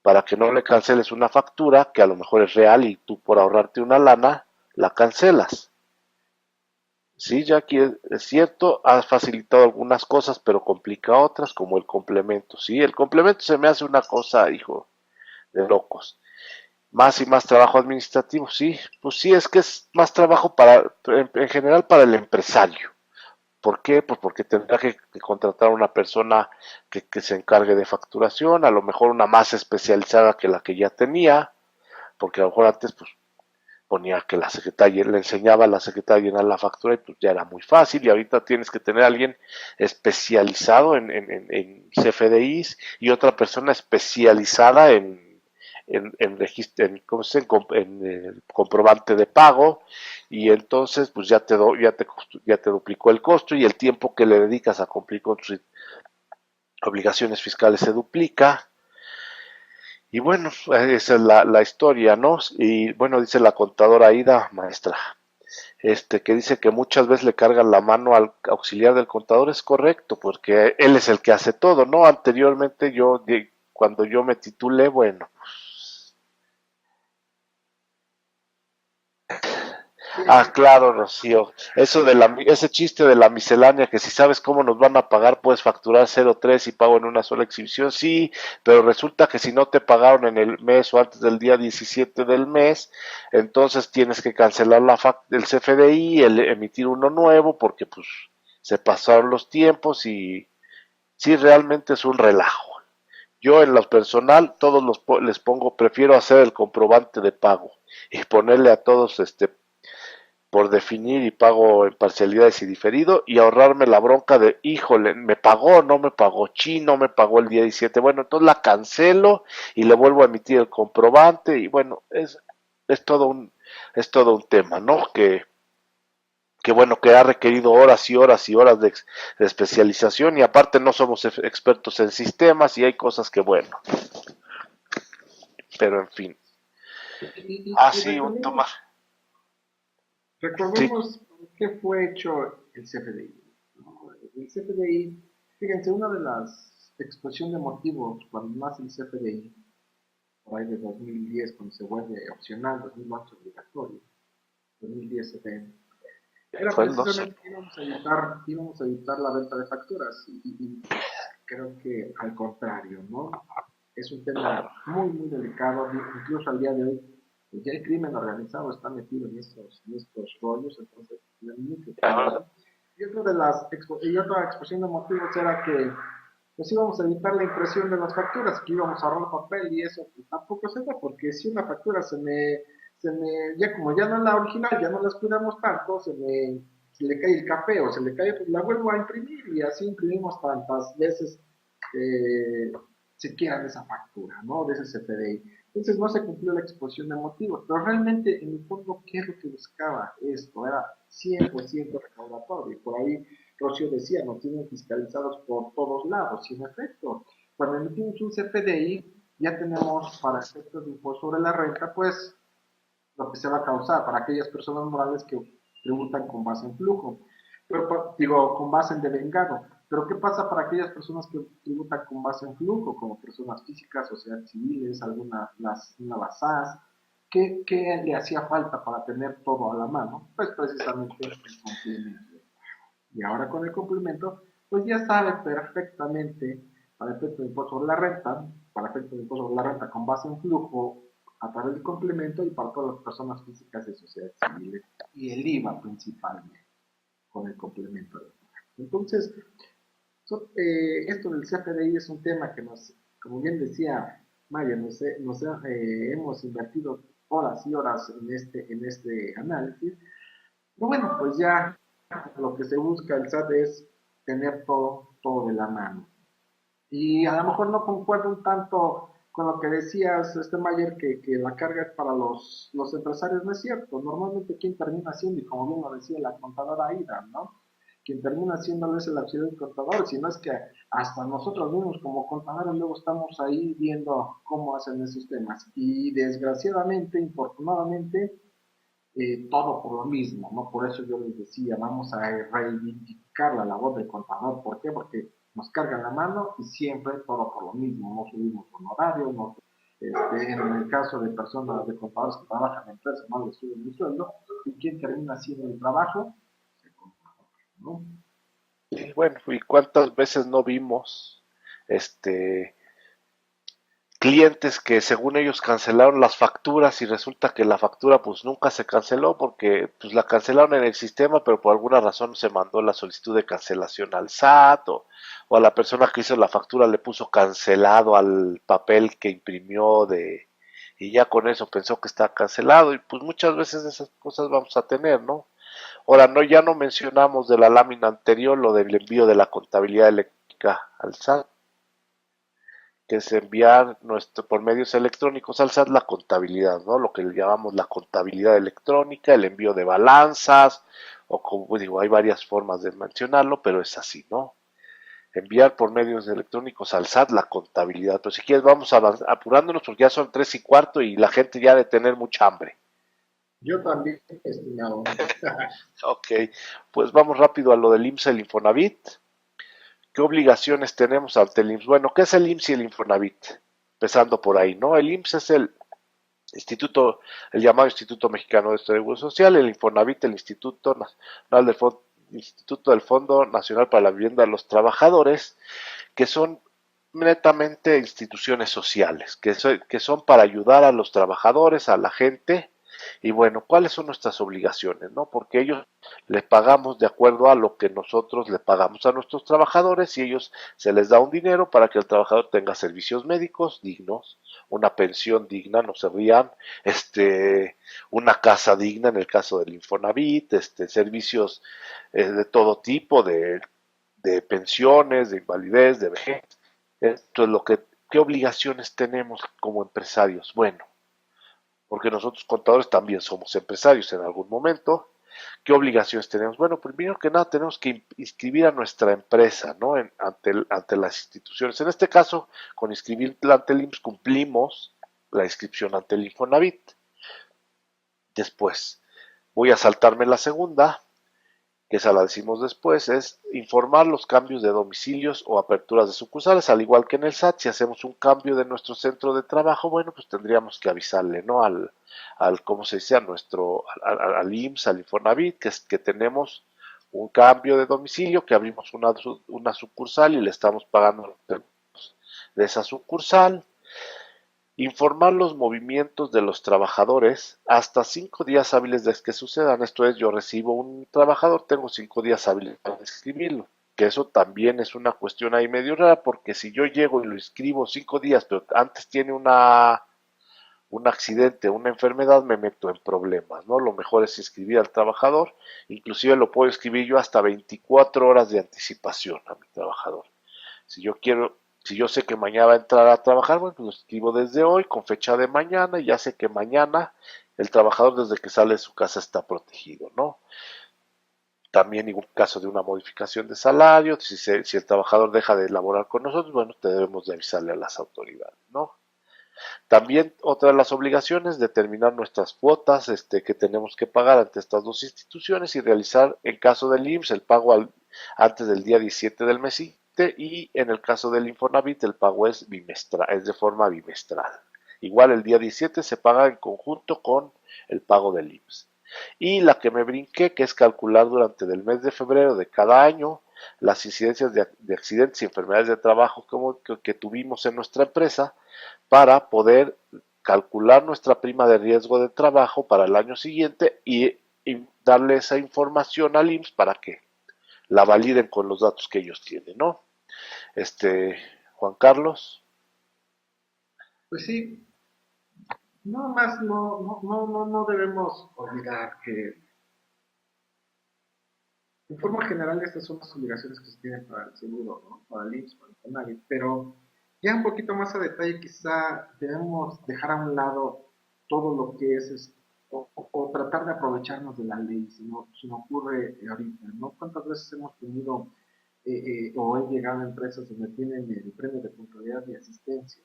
para que no le canceles una factura que a lo mejor es real y tú por ahorrarte una lana la cancelas. Sí, Jackie, es cierto, ha facilitado algunas cosas, pero complica otras, como el complemento. Sí, el complemento se me hace una cosa, hijo, de locos. Más y más trabajo administrativo, sí, pues sí, es que es más trabajo en general para el empresario. ¿Por qué? Pues porque tendrá que contratar a una persona que se encargue de facturación, a lo mejor una más especializada que la que ya tenía, porque a lo mejor antes pues ponía que la secretaria le enseñaba a la secretaria a llenar la factura y pues ya era muy fácil y ahorita tienes que tener a alguien especializado en CFDIs y otra persona especializada ¿cómo se dice? En comprobante de pago y entonces pues ya te duplicó el costo y el tiempo que le dedicas a cumplir con tus obligaciones fiscales se duplica. Y bueno, esa es la historia, ¿no? Y bueno, dice la contadora Aida, maestra, que dice que muchas veces le cargan la mano al auxiliar del contador, es correcto, porque él es el que hace todo, ¿no? Anteriormente cuando yo me titulé, bueno, claro, Rocío. Eso ese chiste de la miscelánea, que si sabes cómo nos van a pagar, puedes facturar 0,3 y pago en una sola exhibición. Sí, pero resulta que si no te pagaron en el mes o antes del día 17 del mes, entonces tienes que cancelar el CFDI, emitir uno nuevo, porque pues se pasaron los tiempos y sí, realmente es un relajo. Yo en lo personal, les pongo, prefiero hacer el comprobante de pago y ponerle a todos por definir y pago en parcialidades y diferido y ahorrarme la bronca de, híjole, me pagó, no me pagó, no me pagó el día 17, bueno, entonces la cancelo y le vuelvo a emitir el comprobante y bueno, es todo es todo un tema, ¿no? Que bueno, que ha requerido horas y horas y horas de especialización y aparte no somos expertos en sistemas y hay cosas que bueno, pero en fin. Y Sí, un toma. Sí, recordemos qué fue hecho el CFDI, ¿no? El CFDI, fíjense, una de las exposición de motivos cuando nace el CFDI, por ahí de 2010, cuando se vuelve opcional, 2011 obligatorio, 2010 CFDI, era fue el 12. precisamente que íbamos a evitar la venta de facturas y creo que al contrario, ¿no? Es un tema muy, muy delicado, incluso al día de hoy, pues ya el crimen organizado está metido en estos rollos, entonces no hay mucho cuidado. Y otra exposición de motivos era que pues íbamos a evitar la impresión de las facturas, que íbamos a ahorrar papel y eso pues, tampoco se da, porque si una factura ya como ya no es la original, ya no las cuidamos tanto, se le cae el café o se le cae, pues la vuelvo a imprimir y así imprimimos tantas veces se quieran esa factura, ¿no? De ese CFDI. Entonces no se cumplió la exposición de motivos, pero realmente en el fondo, ¿qué es lo que buscaba esto? Era 100% recaudatorio. Y por ahí Rocío decía, nos tienen fiscalizados por todos lados. Y en efecto, cuando emitimos un CFDI, ya tenemos para efectos de impuesto sobre la renta, pues lo que se va a causar para aquellas personas morales que tributan con base en flujo, pero, digo, con base en devengado. Pero ¿qué pasa para aquellas personas que tributan con base en flujo, como personas físicas, sociedades civiles, una SAS? ¿Qué le hacía falta para tener todo a la mano? Pues precisamente el complemento. Y ahora con el complemento, pues ya sabe perfectamente, para efecto de impuesto sobre la renta, para efecto de impuesto sobre la renta con base en flujo, a través del complemento y para todas las personas físicas de sociedades civiles y el IVA principalmente con el complemento. Entonces, esto del CFDI es un tema que como bien decía Maya, hemos invertido horas y horas en este análisis. Pero bueno, pues ya lo que se busca el SAT es tener todo de la mano. Y a lo mejor no concuerdo un tanto con lo que decías, Mayer, que la carga es para los empresarios, no es cierto. Normalmente quien termina siendo, y como bien lo decía la contadora Aida, ¿no? Quien termina siendo es el auxiliar del contador, si no es que hasta nosotros mismos como contadores luego estamos ahí viendo cómo hacen esos temas. Y desgraciadamente, infortunadamente, todo por lo mismo, ¿no? Por eso yo les decía, vamos a reivindicar la labor del contador. ¿Por qué? Porque nos cargan la mano y siempre todo por lo mismo. No subimos honorarios, en el caso de personas, de contadores que trabajan en empresas, no les suben el sueldo. ¿Y quién termina haciendo el trabajo? El contador, ¿no? y bueno, ¿y cuántas veces no vimos este clientes que según ellos cancelaron las facturas y resulta que la factura pues nunca se canceló porque pues la cancelaron en el sistema pero por alguna razón se mandó la solicitud de cancelación al SAT o a la persona que hizo la factura le puso cancelado al papel que imprimió y ya con eso pensó que está cancelado y pues muchas veces esas cosas vamos a tener, ¿no? Ahora no, ya no mencionamos de la lámina anterior lo del envío de la contabilidad eléctrica al SAT, que es enviar por medios electrónicos al SAT la contabilidad, ¿no? Lo que le llamamos la contabilidad electrónica, el envío de balanzas, o como digo, hay varias formas de mencionarlo, pero es así, ¿no? Enviar por medios electrónicos al SAT la contabilidad. Pero si quieres vamos apurándonos porque ya son 3:15 y la gente ya de tener mucha hambre. Yo también, estimado. Ok, pues vamos rápido a lo del IMSS, el Infonavit. ¿Qué obligaciones tenemos ante el IMSS? Bueno, ¿qué es el IMSS y el Infonavit? Empezando por ahí, ¿no? El IMSS es el llamado Instituto Mexicano de Seguro Social, el Infonavit, el Instituto del Fondo Nacional para la Vivienda de los Trabajadores, que son netamente instituciones sociales, que son para ayudar a los trabajadores, a la gente, Y bueno, ¿cuáles son nuestras obligaciones? ¿No? Porque ellos le pagamos de acuerdo a lo que nosotros le pagamos a nuestros trabajadores y ellos se les da un dinero para que el trabajador tenga servicios médicos dignos, una pensión digna, no se rían, una casa digna en el caso del Infonavit, servicios de todo tipo, de pensiones, de invalidez, de vejez. Esto es lo que, ¿qué obligaciones tenemos como empresarios? Bueno, porque nosotros contadores también somos empresarios en algún momento. ¿Qué obligaciones tenemos? Bueno, primero que nada tenemos que inscribir a nuestra empresa, ¿no? Ante las instituciones. En este caso, con inscribir ante el IMSS cumplimos la inscripción ante el Infonavit. Después, voy a saltarme la segunda, que esa la decimos después, es informar los cambios de domicilios o aperturas de sucursales, al igual que en el SAT, si hacemos un cambio de nuestro centro de trabajo, bueno, pues tendríamos que avisarle, ¿no? ¿Cómo se dice? Al IMSS, al Infonavit, que tenemos un cambio de domicilio, que abrimos una sucursal y le estamos pagando de esa sucursal. Informar los movimientos de los trabajadores hasta 5 días hábiles desde que sucedan. Esto es, yo recibo un trabajador, tengo 5 días hábiles para inscribirlo. Que eso también es una cuestión ahí medio rara, porque si yo llego y lo inscribo 5 días, pero antes tiene un accidente, una enfermedad, me meto en problemas, ¿no? Lo mejor es inscribir al trabajador, inclusive lo puedo escribir yo hasta 24 horas de anticipación a mi trabajador. Si yo sé que mañana va a entrar a trabajar, bueno, pues lo escribo desde hoy con fecha de mañana y ya sé que mañana el trabajador desde que sale de su casa está protegido, ¿no? También en un caso de una modificación de salario, si el trabajador deja de laborar con nosotros, bueno, debemos de avisarle a las autoridades, ¿no? También otra de las obligaciones, determinar nuestras cuotas que tenemos que pagar ante estas dos instituciones y realizar, en caso del IMSS, el pago antes del día 17 del mes siguiente y en el caso del Infonavit el pago es bimestral, es de forma bimestral. Igual el día 17 se paga en conjunto con el pago del IMSS. Y la que me brinqué, que es calcular durante el mes de febrero de cada año las incidencias de accidentes y enfermedades de trabajo que tuvimos en nuestra empresa para poder calcular nuestra prima de riesgo de trabajo para el año siguiente y darle esa información al IMSS para que la validen con los datos que ellos tienen, ¿no? Juan Carlos. Pues sí, no más, no debemos olvidar que en forma general estas son las obligaciones que se tienen para el seguro, ¿no? Para el IMSS, para el CONAVI, pero ya un poquito más a detalle quizá debemos dejar a un lado todo lo que es o tratar de aprovecharnos de la ley, si no ocurre ahorita, ¿no? ¿Cuántas veces hemos tenido o he llegado a empresas donde tienen el premio de puntualidad y asistencia?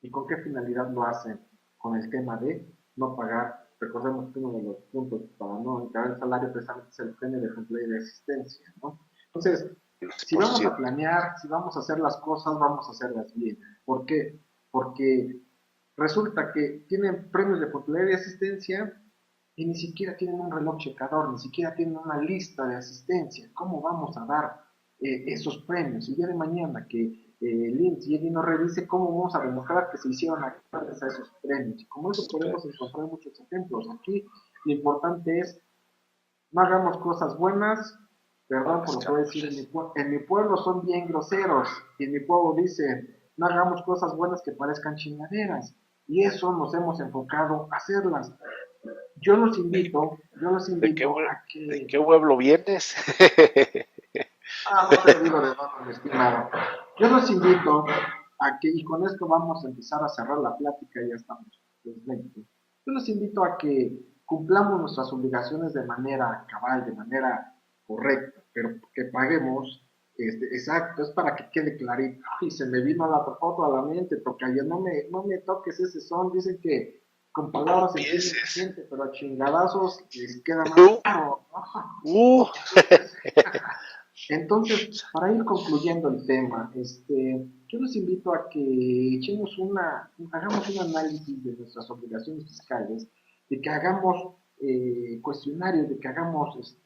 ¿Y con qué finalidad lo hacen? Con el tema de no pagar. Recordemos que uno de los puntos para no entrar el salario precisamente es el premio de puntualidad y de asistencia, ¿no? Entonces, si vamos a planear, si vamos a hacer las cosas, vamos a hacerlas bien. ¿Por qué? Porque resulta que tienen premios de puntualidad y asistencia y ni siquiera tienen un reloj checador, ni siquiera tienen una lista de asistencia. ¿Cómo vamos a dar esos premios? El día de mañana que el IMSS llegue y nos revise, ¿cómo vamos a demostrar que se hicieron acciones a esos premios? Y como eso podemos encontrar muchos ejemplos. Aquí lo importante es, no hagamos cosas buenas, perdón por lo que voy a decir, en mi pueblo son bien groseros, y en mi pueblo dicen, no hagamos cosas buenas que parezcan chingaderas, y eso nos hemos enfocado a hacerlas. ¿De qué, A que... ¿De qué pueblo vienes? No te digo de dónde, mi estimado. Yo los invito a que, y con esto vamos a empezar a cerrar la plática, ya estamos los 20. Yo los invito a que cumplamos nuestras obligaciones de manera cabal, de manera correcta, pero que paguemos, exacto, es para que quede clarito. Y se me vino la foto a la mente, porque ayer no me toques ese son, dicen que con palabras se entiende la gente, pero a chingadazos les queda más claro. Entonces, para ir concluyendo el tema, yo los invito a que hagamos un análisis de nuestras obligaciones fiscales, de que hagamos cuestionarios, de que hagamos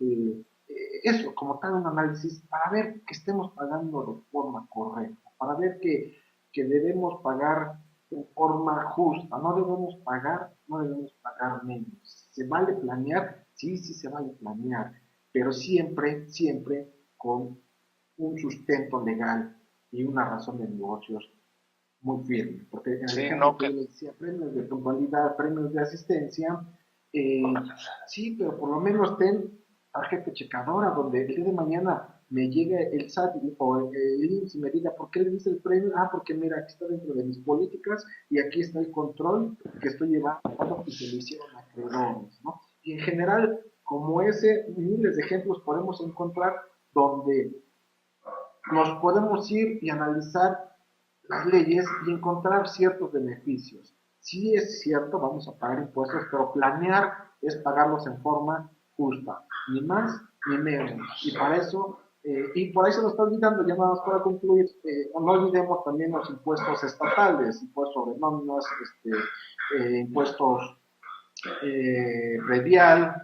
eso, como tal, un análisis para ver que estemos pagando de forma correcta, para ver que debemos pagar en forma justa, no debemos pagar menos. ¿Se vale planear? Sí, sí se vale planear, pero siempre, siempre con un sustento legal y una razón de negocios muy firme, porque en el Sí, ejemplo no, que que yo les decía, premios de puntualidad, premios de asistencia, eh, sí, pero por lo menos ten tarjeta checadora, donde el día de mañana me llegue el SAT o el IMSS y me diga, ¿por qué le dice el premio? Ah, porque mira, aquí está dentro de mis políticas y aquí está el control que estoy llevando y se lo hicieron acreedores, ¿no? Y en general, como ese, miles de ejemplos podemos encontrar donde nos podemos ir y analizar las leyes y encontrar ciertos beneficios. Sí es cierto, vamos a pagar impuestos, pero planear es pagarlos en forma justa, ni más ni menos. Y por ahí se nos está olvidando, ya nada más para concluir, no olvidemos también los impuestos estatales, impuestos sobre nóminas, impuestos predial,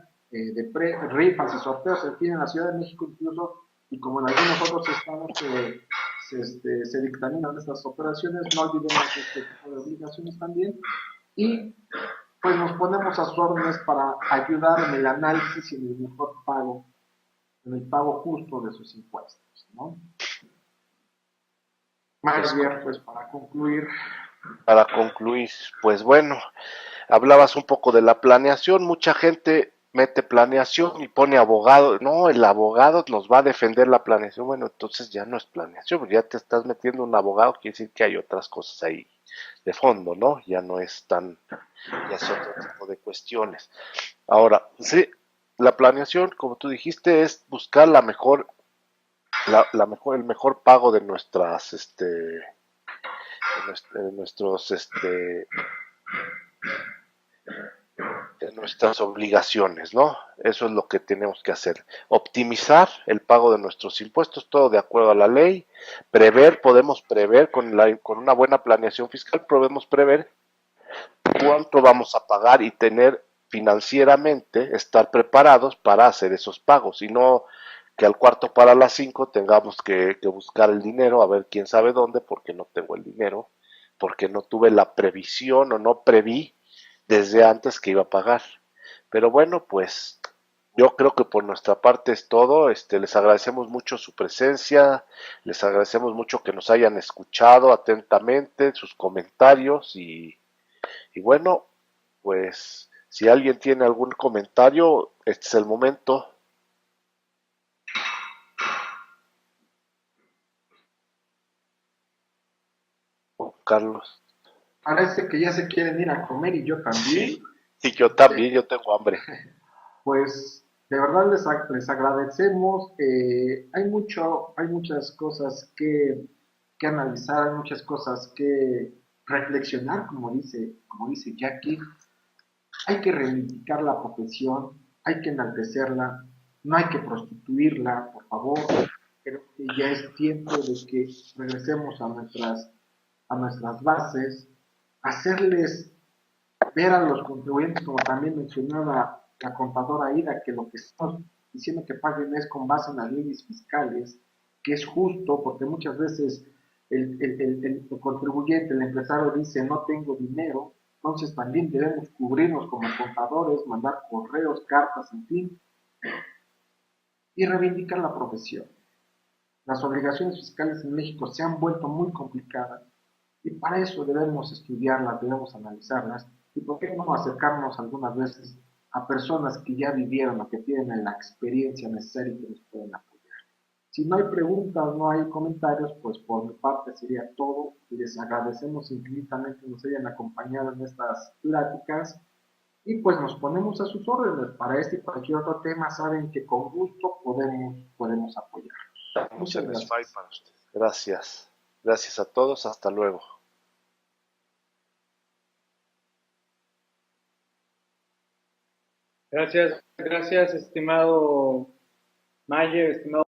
rifas y sorteos, en fin, en la Ciudad de México incluso, y como en algunos otros estados se dictaminan estas operaciones, no olvidemos este tipo de obligaciones también, y pues nos ponemos a sus órdenes para ayudar en el análisis y en el mejor pago, en el pago justo de sus impuestos, ¿no? es Mayer, pues para concluir, para concluir, pues bueno, hablabas un poco de la planeación, mucha gente mete planeación y pone abogado, no, el abogado nos va a defender la planeación, bueno, entonces ya no es planeación, ya te estás metiendo un abogado, quiere decir que hay otras cosas ahí de fondo, ¿no? Ya no es tan, ya es otro tipo de cuestiones. Ahora, sí, la planeación, como tú dijiste, es buscar el mejor pago de nuestras, de nuestros, de nuestras obligaciones, ¿no? Eso es lo que tenemos que hacer. Optimizar el pago de nuestros impuestos, todo de acuerdo a la ley. Podemos prever con una buena planeación fiscal, podemos prever cuánto vamos a pagar y tener financieramente, estar preparados para hacer esos pagos y no que al cuarto para las 5 tengamos que buscar el dinero, a ver quién sabe dónde, porque no tengo el dinero, porque no tuve la previsión o no preví desde antes que iba a pagar. Pero bueno, pues yo creo que por nuestra parte es todo. Les agradecemos mucho su presencia, les agradecemos mucho que nos hayan escuchado atentamente, sus comentarios y bueno, pues si alguien tiene algún comentario, este es el momento. Carlos. parece que ya se quieren ir a comer y yo Sí, también. y yo también, yo tengo hambre. Pues de verdad les agradecemos. Hay muchas cosas que analizar, hay muchas cosas que reflexionar, como dice Jackie. Hay que reivindicar la profesión, hay que enaltecerla, no hay que prostituirla, por favor. Creo que ya es tiempo de que regresemos a nuestras bases, hacerles ver a los contribuyentes, como también mencionaba la contadora Ida, que lo que estamos diciendo que paguen es con base en las leyes fiscales, que es justo, porque muchas veces el contribuyente, el empresario dice no tengo dinero, entonces también debemos cubrirnos como contadores, mandar correos, cartas, en fin, y reivindicar la profesión. Las obligaciones fiscales en México se han vuelto muy complicadas y para eso debemos estudiarlas, debemos analizarlas y por qué no acercarnos algunas veces a personas que ya vivieron o que tienen la experiencia necesaria y que nos pueden apoyar. Si no hay preguntas, no hay comentarios, pues por mi parte sería todo y les agradecemos infinitamente que nos hayan acompañado en estas pláticas y pues nos ponemos a sus órdenes para este y cualquier otro tema, saben que con gusto podemos apoyar. Estamos Muchas en Spy gracias. para ustedes. Gracias. Gracias a todos. Hasta luego. Gracias, gracias, estimado Mayer, estimado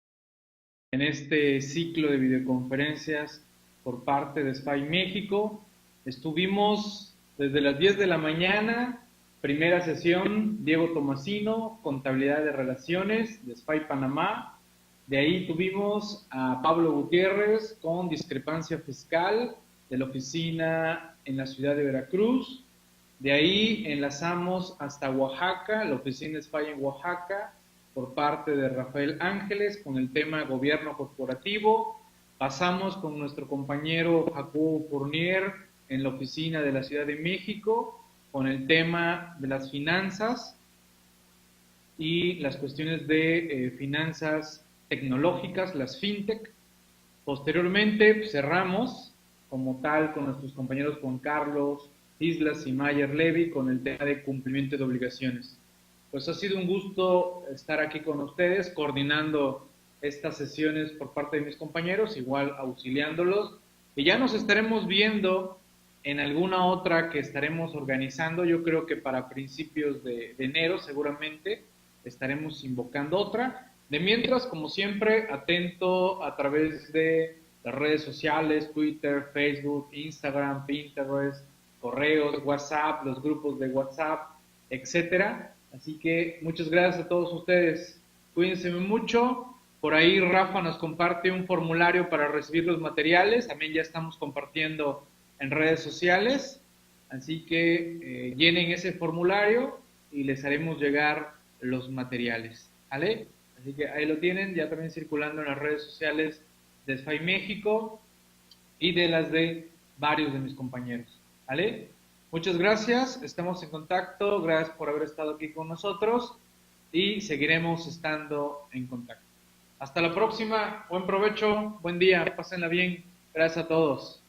en este ciclo de videoconferencias por parte de SPY México. Estuvimos desde las 10 de la mañana, primera sesión, Diego Tomasino, Contabilidad de Relaciones de SPY Panamá. De ahí tuvimos a Pablo Gutiérrez con discrepancia fiscal de la oficina en la ciudad de Veracruz. De ahí enlazamos hasta Oaxaca, la oficina SPY en Oaxaca, por parte de Rafael Ángeles, con el tema gobierno corporativo. Pasamos con nuestro compañero Jacobo Fournier en la oficina de la Ciudad de México, con el tema de las finanzas y las cuestiones de finanzas tecnológicas, las fintech. Posteriormente cerramos como tal con nuestros compañeros Juan Carlos Islas y Mayer Levy con el tema de cumplimiento de obligaciones. Pues ha sido un gusto estar aquí con ustedes, coordinando estas sesiones por parte de mis compañeros, igual auxiliándolos, y ya nos estaremos viendo en alguna otra que estaremos organizando. Yo creo que para principios de enero seguramente estaremos invocando otra. De mientras, como siempre, atento a través de las redes sociales, Twitter, Facebook, Instagram, Pinterest, correos, WhatsApp, los grupos de WhatsApp, etcétera. Así que muchas gracias a todos ustedes. Cuídense mucho. Por ahí Rafa nos comparte un formulario para recibir los materiales. También ya estamos compartiendo en redes sociales. Así que llenen ese formulario y les haremos llegar los materiales. ¿Vale? Así que ahí lo tienen, ya también circulando en las redes sociales de SPY México y de las de varios de mis compañeros. ¿Vale? Muchas gracias, estamos en contacto, gracias por haber estado aquí con nosotros y seguiremos estando en contacto. Hasta la próxima, buen provecho, buen día, pásenla bien, gracias a todos.